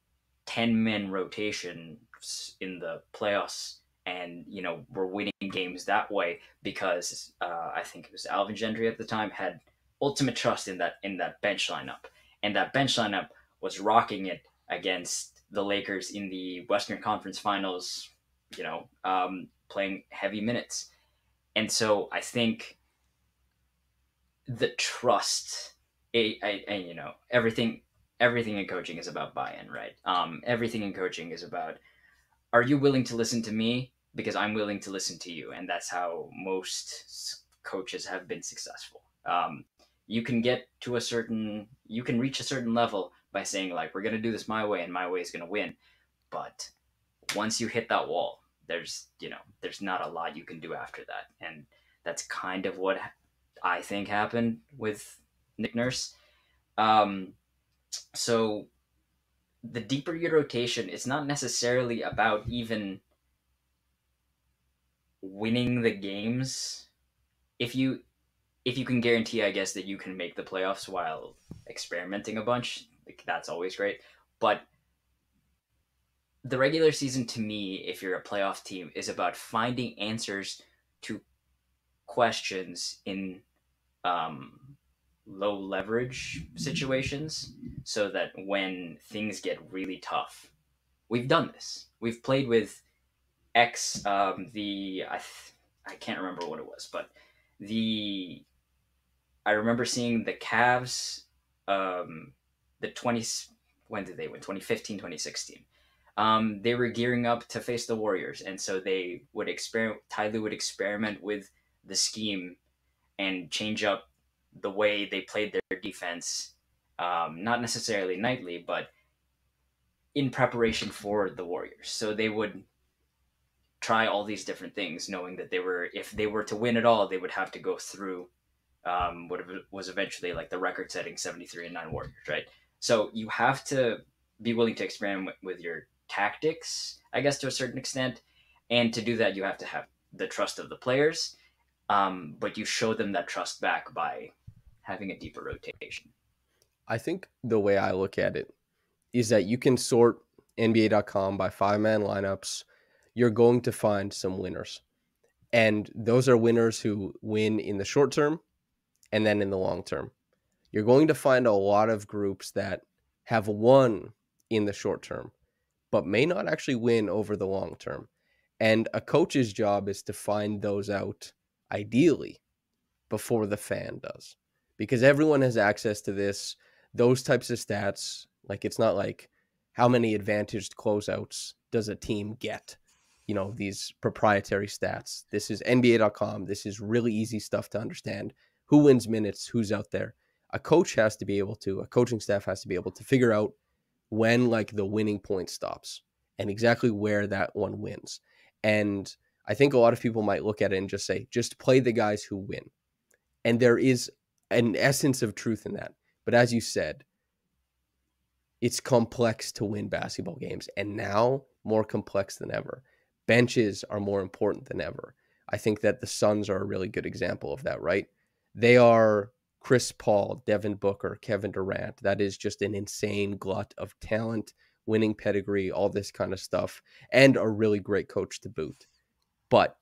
10-man rotations in the playoffs, and were winning games that way, because I think it was Alvin Gentry at the time had ultimate trust in that bench lineup, and that bench lineup was rocking it against the Lakers in the Western Conference Finals, playing heavy minutes. And so I think the trust, everything in coaching is about buy-in, right? Everything in coaching is about, are you willing to listen to me? Because I'm willing to listen to you. And that's how most coaches have been successful. You can reach a certain level by saying, like, we're going to do this my way, and my way is going to win. But once you hit that wall, there's not a lot you can do after that. And that's kind of what I think happened with Nick Nurse. So the deeper your rotation, it's not necessarily about even winning the games. If you can guarantee, I guess, that you can make the playoffs while experimenting a bunch, like, that's always great. But the regular season, to me, if you're a playoff team, is about finding answers to questions in low leverage situations, so that when things get really tough, we've done this. We've played with X, I can't remember what it was, but the I remember seeing the Cavs, the 20, when did they win? 2015, 2016. They were gearing up to face the Warriors, and so they would experiment. Ty Lue would experiment with the scheme and change up the way they played their defense, not necessarily nightly, but in preparation for the Warriors. So they would try all these different things, knowing that if they were to win it all, they would have to go through what was eventually like the record-setting 73-9 Warriors, right? So you have to be willing to experiment with your tactics, I guess, to a certain extent, and to do that, you have to have the trust of the players, but you show them that trust back by having a deeper rotation. I think the way I look at it is that you can sort NBA.com by 5-man lineups. You're going to find some winners. And those are winners who win in the short term and then in the long term. You're going to find a lot of groups that have won in the short term, but may not actually win over the long term. And a coach's job is to find those out, ideally, before the fan does. Because everyone has access to those types of stats. Like, it's not like how many advantaged closeouts does a team get? These proprietary stats. This is NBA.com. This is really easy stuff to understand. Who wins minutes? Who's out there? A coaching staff has to be able to figure out when like the winning point stops and exactly where that one wins. And I think a lot of people might look at it and just say, just play the guys who win. And there is an essence of truth in that. But as you said, it's complex to win basketball games, and now more complex than ever. Benches are more important than ever. I think that the Suns are a really good example of that, right? They are Chris Paul, Devin Booker, Kevin Durant. That is just an insane glut of talent, winning pedigree, all this kind of stuff, and a really great coach to boot. But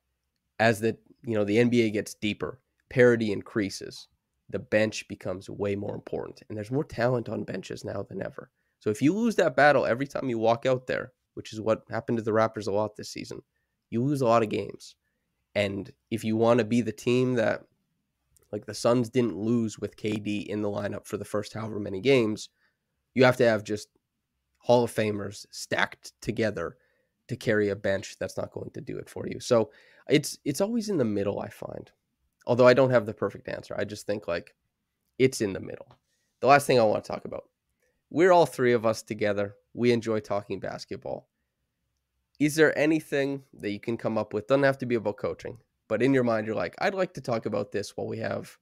as the NBA gets deeper, parity increases, the bench becomes way more important. And there's more talent on benches now than ever. So if you lose that battle every time you walk out there, which is what happened to the Raptors a lot this season, you lose a lot of games. And if you want to be the team that, like the Suns didn't lose with KD in the lineup for the first however many games, you have to have just Hall of Famers stacked together to carry a bench that's not going to do it for you. So it's always in the middle, I find. Although I don't have the perfect answer. I just think like it's in the middle. The last thing I want to talk about. We're all three of us together. We enjoy talking basketball. Is there anything that you can come up with? Doesn't have to be about coaching, but in your mind, you're like, I'd like to talk about this while we have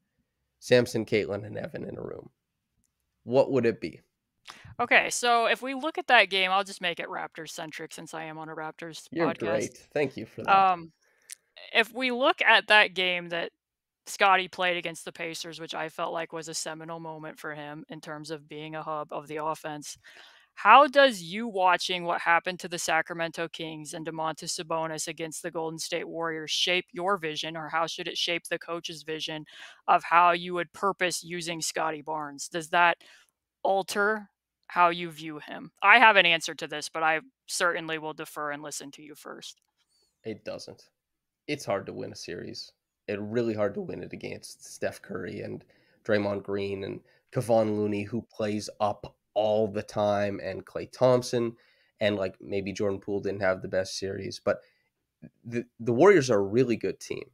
Samson, Caitlin, and Evin in a room. What would it be? Okay, so if we look at that game, I'll just make it Raptors centric since I am on a Raptors You're podcast. great. Thank you for that. If we look at that game that Scottie played against the Pacers, which I felt like was a seminal moment for him in terms of being a hub of the offense, how does you watching what happened to the Sacramento Kings and Domantas Sabonis against the Golden State Warriors shape your vision, or how should it shape the coach's vision of how you would purpose using Scottie Barnes? Does that alter how you view him? I have an answer to this, but I certainly will defer and listen to you first. It doesn't. It's hard to win a series. It's really hard to win it against Steph Curry and Draymond Green and Kevon Looney, who plays up all the time, and Klay Thompson, and like maybe Jordan Poole didn't have the best series, but the Warriors are a really good team.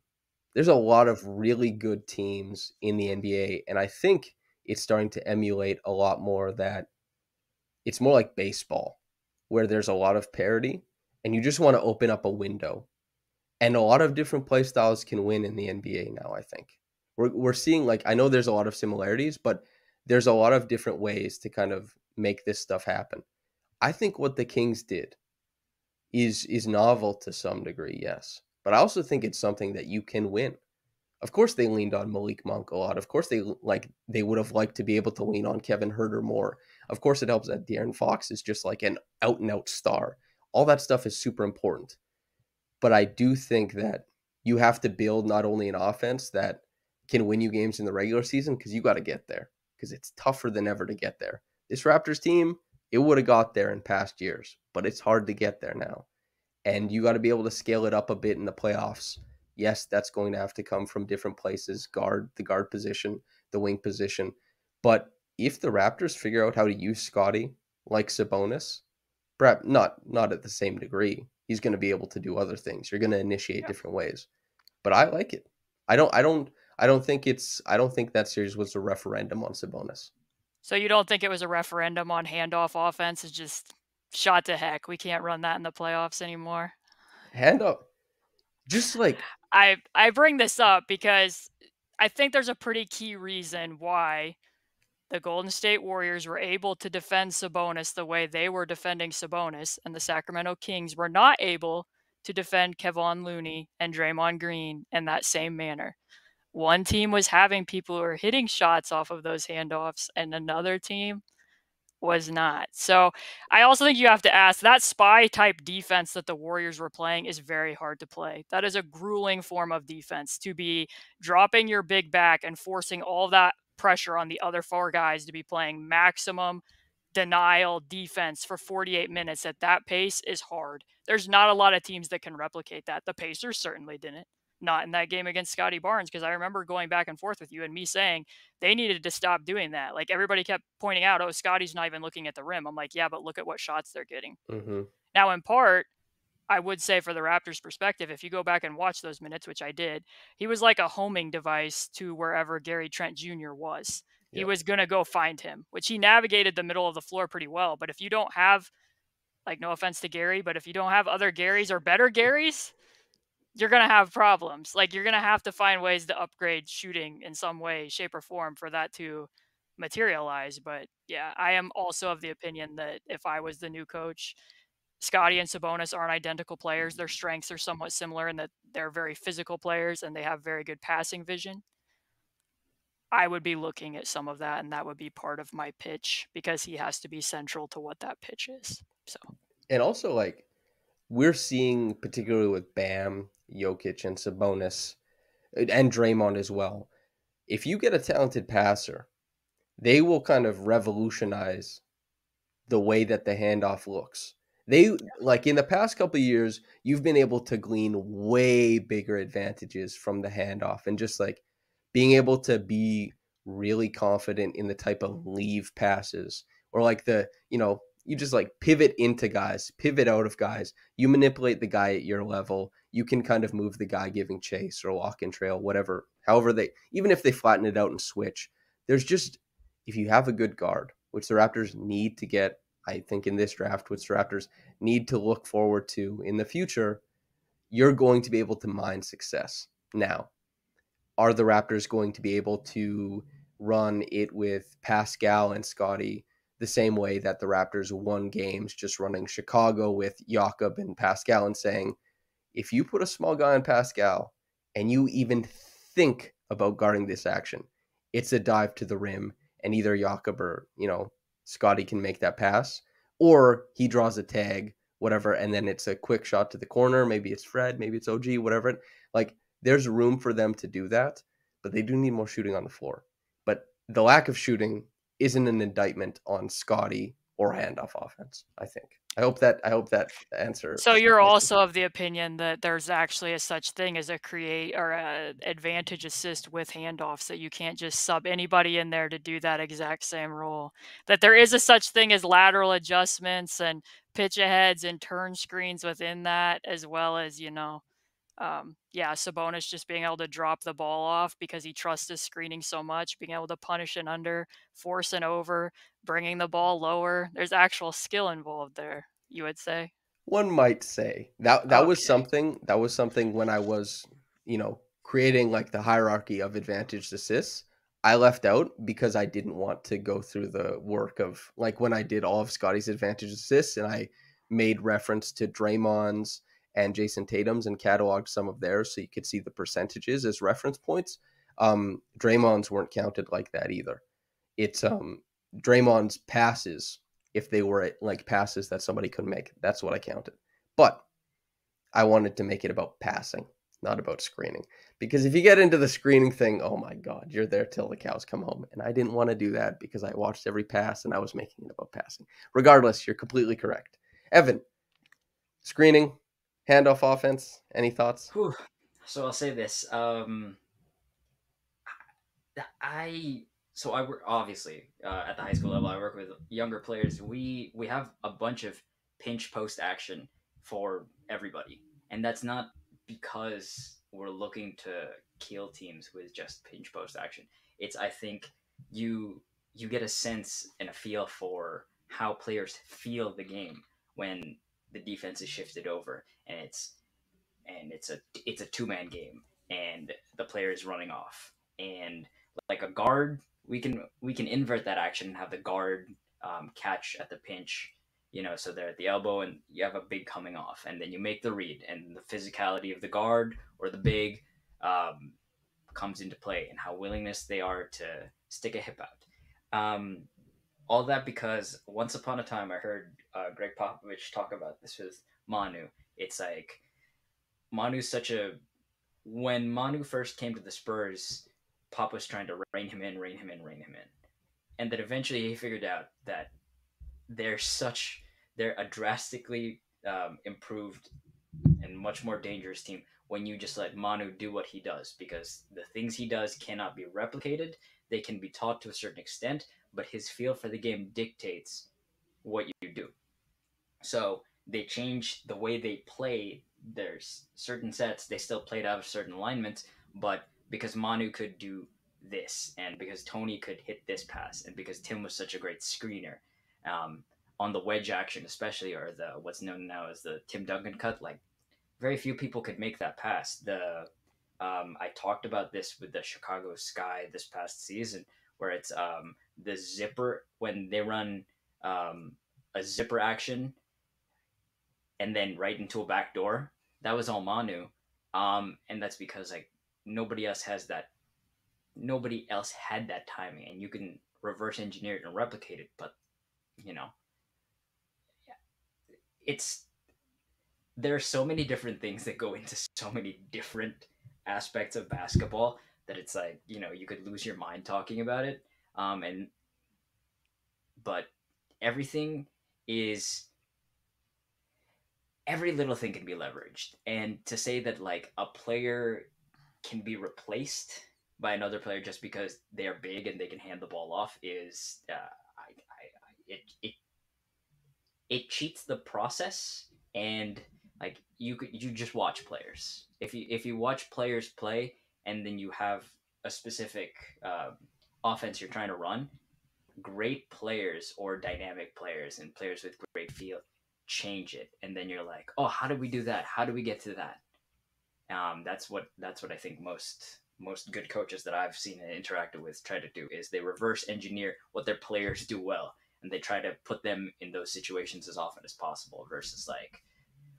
There's a lot of really good teams in the NBA, and I think it's starting to emulate a lot more that it's more like baseball, where there's a lot of parity, and you just want to open up a window. And a lot of different play styles can win in the NBA now, I think. We're seeing, like, I know there's a lot of similarities, but there's a lot of different ways to kind of make this stuff happen. I think what the Kings did is novel to some degree, yes. But I also think it's something that you can win. Of course they leaned on Malik Monk a lot. Of course they would have liked to be able to lean on Kevin Huerter more. Of course it helps that De'Aaron Fox is just like an out-and-out star. All that stuff is super important. But I do think that you have to build not only an offense that can win you games in the regular season, because you got to get there, because it's tougher than ever to get there. This Raptors team, it would have got there in past years, but it's hard to get there now. And you got to be able to scale it up a bit in the playoffs. Yes, that's going to have to come from different places, the guard position, the wing position. But if the Raptors figure out how to use Scottie like Sabonis, perhaps not at the same degree, he's going to be able to do other things. You're going to initiate different ways. But I like it. I don't think that series was a referendum on Sabonis. So you don't think it was a referendum on handoff offense? It's just shot to heck. We can't run that in the playoffs anymore. Handoff, just like I bring this up because I think there's a pretty key reason why the Golden State Warriors were able to defend Sabonis the way they were defending Sabonis, and the Sacramento Kings were not able to defend Kevon Looney and Draymond Green in that same manner. One team was having people who were hitting shots off of those handoffs, and another team was not. So I also think you have to ask, that spy type defense that the Warriors were playing is very hard to play. That is a grueling form of defense, to be dropping your big back and forcing all that pressure on the other four guys to be playing maximum denial defense for 48 minutes at that pace is hard. There's not a lot of teams that can replicate that. The Pacers certainly didn't. Not in that game against Scottie Barnes, because I remember going back and forth with you and me saying they needed to stop doing that. Like, everybody kept pointing out, oh, Scottie's not even looking at the rim. I'm like, yeah, but look at what shots they're getting. mm-hmm. Now, in part, I would say for the Raptors' perspective, if you go back and watch those minutes, which I did, he was like a homing device to wherever Gary Trent Jr. was. He was going to go find him, which he navigated the middle of the floor pretty well. But if you don't have, like, no offense to Gary, but if you don't have other Garys or better Garys, you're going to have problems. Like, you're going to have to find ways to upgrade shooting in some way, shape, or form for that to materialize. But yeah, I am also of the opinion that if I was the new coach, Scottie and Sabonis aren't identical players. Their strengths are somewhat similar in that they're very physical players and they have very good passing vision. I would be looking at some of that, and that would be part of my pitch, because he has to be central to what that pitch is. So, and also, like, we're seeing, particularly with Bam, Jokic, and Sabonis, and Draymond as well, if you get a talented passer, they will kind of revolutionize the way that the handoff looks. They, like, in the past couple of years, you've been able to glean way bigger advantages from the handoff, and just like being able to be really confident in the type of leave passes, or like you just like pivot into guys, pivot out of guys. You manipulate the guy at your level. You can kind of move the guy giving chase or lock and trail, whatever. However, even if they flatten it out and switch, there's just, if you have a good guard, which the Raptors need to get, I think in this draft, which the Raptors need to look forward to in the future, you're going to be able to mine success. Now, are the Raptors going to be able to run it with Pascal and Scottie the same way that the Raptors won games just running Chicago with Jakob and Pascal and saying, if you put a small guy on Pascal and you even think about guarding this action, it's a dive to the rim, and either Jakob or, Scottie can make that pass, or he draws a tag, whatever, and then it's a quick shot to the corner. Maybe it's Fred, maybe it's OG, whatever. Like, there's room for them to do that, but they do need more shooting on the floor. But the lack of shooting isn't an indictment on Scottie or handoff offense, I think. I hope that answer. So you're also of the opinion that there's actually a such thing as a create or a advantage assist with handoffs, that you can't just sub anybody in there to do that exact same role. That there is a such thing as lateral adjustments and pitch aheads and turn screens within that, as well as, Sabonis just being able to drop the ball off because he trusts his screening so much, being able to punish an under, force an over, bringing the ball lower. There's actual skill involved there, you would say. One might say that was something when I was, creating like the hierarchy of advantage assists. I left out because I didn't want to go through the work of, like, when I did all of Scottie's advantage assists and I made reference to Draymond's and Jason Tatum's and cataloged some of theirs so you could see the percentages as reference points. Draymond's weren't counted like that either. It's Draymond's passes, if they were like passes that somebody could make, that's what I counted. But I wanted to make it about passing, not about screening. Because if you get into the screening thing, oh my God, you're there till the cows come home. And I didn't want to do that because I watched every pass and I was making it about passing. Regardless, you're completely correct. Evan, screening, handoff offense, any thoughts? So I'll say this. I work obviously at the high school level. I work with younger players. We have a bunch of pinch post action for everybody, and that's not because we're looking to kill teams with just pinch post action. It's I think you you get a sense and a feel for how players feel the game when the defense is shifted over, and it's a two-man game and the player is running off, and like a guard, we can invert that action and have the guard catch at the pinch, so they're at the elbow and you have a big coming off, and then you make the read, and the physicality of the guard or the big um, comes into play, and how willingness they are to stick a hip out. All that because once upon a time I heard Greg Popovich talk about this with Manu. It's like Manu's such a when Manu first came to the Spurs, Pop was trying to rein him in, rein him in, rein him in, and then eventually he figured out that they're a drastically improved and much more dangerous team when you just let Manu do what he does, because the things he does cannot be replicated. They can be taught to a certain extent, but his feel for the game dictates what you do. So they changed the way they play. There's certain sets they still played out of certain alignments, but because Manu could do this, and because Tony could hit this pass, and because Tim was such a great screener, um, on the wedge action especially, or the what's known now as the Tim Duncan cut, like very few people could make that pass. I talked about this with the Chicago Sky this past season, where it's the zipper when they run a zipper action and then right into a back door. That was all Manu, and that's because like nobody else has that. Nobody else had that timing, and you can reverse engineer it and replicate it. But you know, it's there are so many different things that go into so many different aspects of basketball that it's like you could lose your mind talking about it. And but everything is every little thing can be leveraged, and to say that like a player can be replaced by another player just because they are big and they can hand the ball off is it cheats the process. And like you just watch players. If you watch players play, and then you have a specific offense you're trying to run, great players or dynamic players and players with great feel change it, and then you're like, oh, how do we do that? How do we get to that? That's what I think most good coaches that I've seen and interacted with try to do, is they reverse engineer what their players do well, and they try to put them in those situations as often as possible, versus like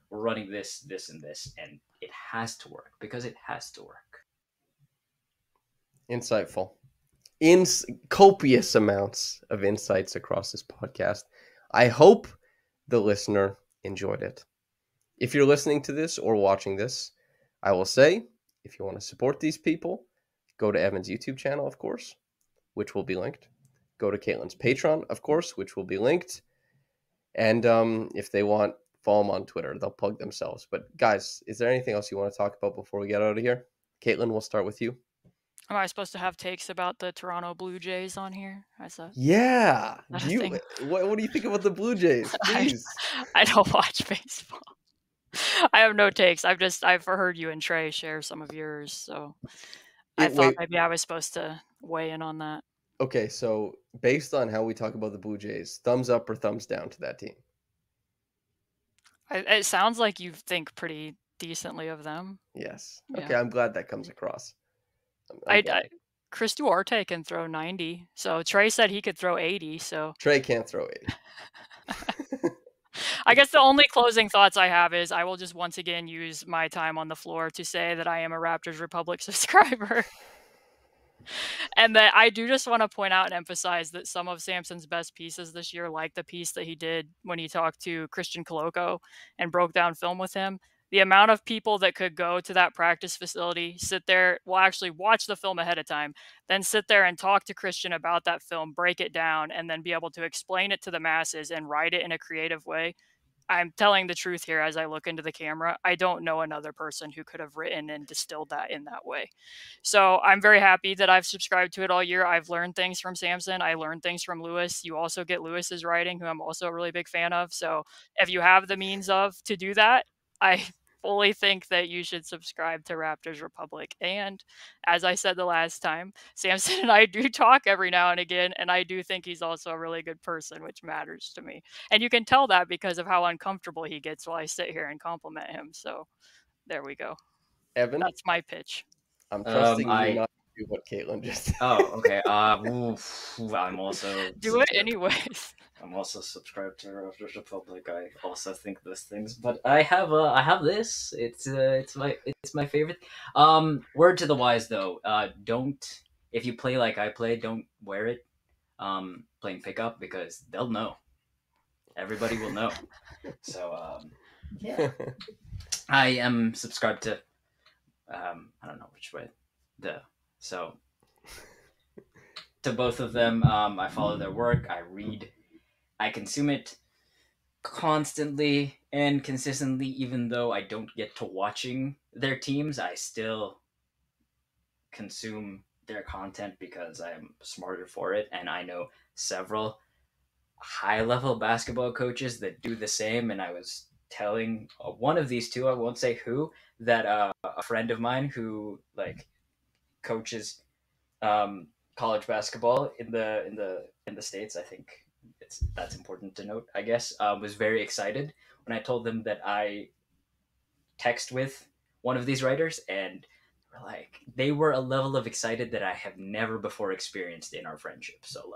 we're running this and this, and it has to work because it has to work. Insightful. In copious amounts of insights across this podcast. I hope the listener enjoyed it. If you're listening to this or watching this, I will say, if you want to support these people, go to Evan's YouTube channel, of course, which will be linked. Go to Caitlin's Patreon, of course, which will be linked. And if they want, follow them on Twitter. They'll plug themselves. But guys, is there anything else you want to talk about before we get out of here? Caitlin, we'll start with you. Am I supposed to have takes about the Toronto Blue Jays on here? Yeah. That a thing? What do you think about the Blue Jays? Please. I don't watch baseball. I have no takes. I've heard you and Trey share some of yours, so I thought maybe I was supposed to weigh in on that. Okay, so based on how we talk about the Blue Jays, thumbs up or thumbs down to that team? It sounds like you think pretty decently of them. Yes. Yeah. Okay, I'm glad that comes across. Chris Duarte can throw 90, so Trey said he could throw 80. So Trey can't throw 80. I guess the only closing thoughts I have is I will just once again use my time on the floor to say that I am a Raptors Republic subscriber. And that I do just want to point out and emphasize that some of Samson's best pieces this year, like the piece that he did when he talked to Christian Coloco and broke down film with him, the amount of people that could go to that practice facility, sit there, well, actually watch the film ahead of time, then sit there and talk to Christian about that film, break it down, and then be able to explain it to the masses and write it in a creative way. I'm telling the truth here as I look into the camera. I don't know another person who could have written and distilled that in that way. So I'm very happy that I've subscribed to it all year. I've learned things from Samson. I learned things from Lewis. You also get Lewis's writing, who I'm also a really big fan of. So if you have the means to do that, I fully think that you should subscribe to Raptors Republic. And as I said the last time, Samson and I do talk every now and again, and I do think he's also a really good person, which matters to me. And you can tell that because of how uncomfortable he gets while I sit here and compliment him. So there we go. Evan, That's my pitch. I'm trusting you not to do what Caitlin just did. Oh, okay. I'm also do it anyways. I'm also subscribed to Raptors Republic. I also think those things, but I have this. It's my favorite. Word to the wise though. Don't, if you play like I play, don't wear it. Playing pickup, because they'll know. Everybody will know. So yeah. I am subscribed to I don't know which way. So to both of them, I follow their work. I read. I consume it constantly and consistently, even though I don't get to watching their teams. I still consume their content because I'm smarter for it, and I know several high-level basketball coaches that do the same. And I was telling one of these two, I won't say who, that a friend of mine who like coaches college basketball in the States, I think that's important to note, I guess, was very excited when I told them that I text with one of these writers, and they were a level of excited that I have never before experienced in our friendship. So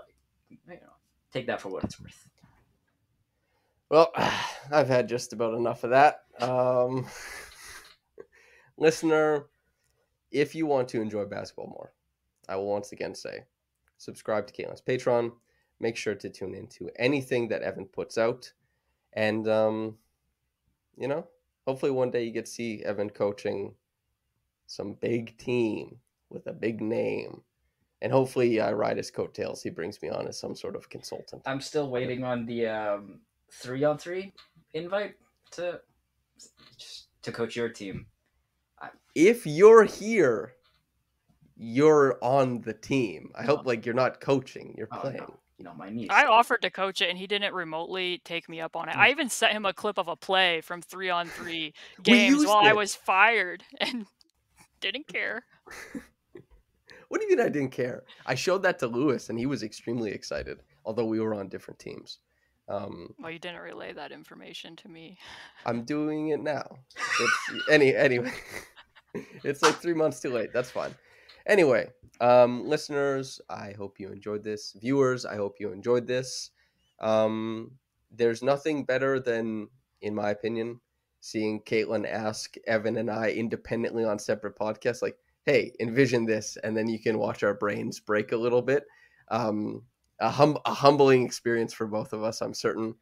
take that for what it's worth. Well, I've had just about enough of that. Listener, if you want to enjoy basketball more, I will once again say, subscribe to Caitlin's Patreon. Make sure to tune into anything that Evan puts out. And, hopefully one day you get to see Evan coaching some big team with a big name. And hopefully I ride his coattails. He brings me on as some sort of consultant. I'm still waiting on the 3-on-3 invite to coach your team. If you're here, you're on the team. I hope you're not coaching, you're playing. No, my niece. I offered to coach it, and he didn't remotely take me up on it. I even sent him a clip of a play from 3-on-3 games while I was fired, and didn't care. What do you mean I didn't care? I showed that to Lewis, and he was extremely excited, although we were on different teams. Well, you didn't relay that information to me. I'm doing it now. Anyway, it's 3 months too late. That's fine. Anyway, listeners, I hope you enjoyed this. Viewers, I hope you enjoyed this. There's nothing better than, in my opinion, seeing Caitlin ask Evan and I independently on separate podcasts, hey, envision this, and then you can watch our brains break a little bit. A humbling experience for both of us, I'm certain.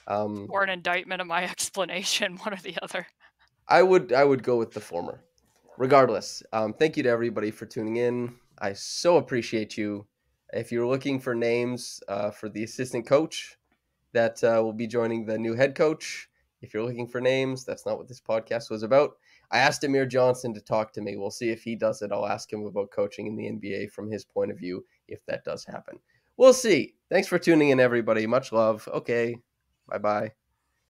Or an indictment of my explanation, one or the other. I would go with the former. Regardless, thank you to everybody for tuning in. I so appreciate you. If you're looking for names for the assistant coach that will be joining the new head coach, if you're looking for names, that's not what this podcast was about. I asked Amir Johnson to talk to me. We'll see if he does it. I'll ask him about coaching in the NBA from his point of view, if that does happen. We'll see. Thanks for tuning in, everybody. Much love. Okay. Bye-bye.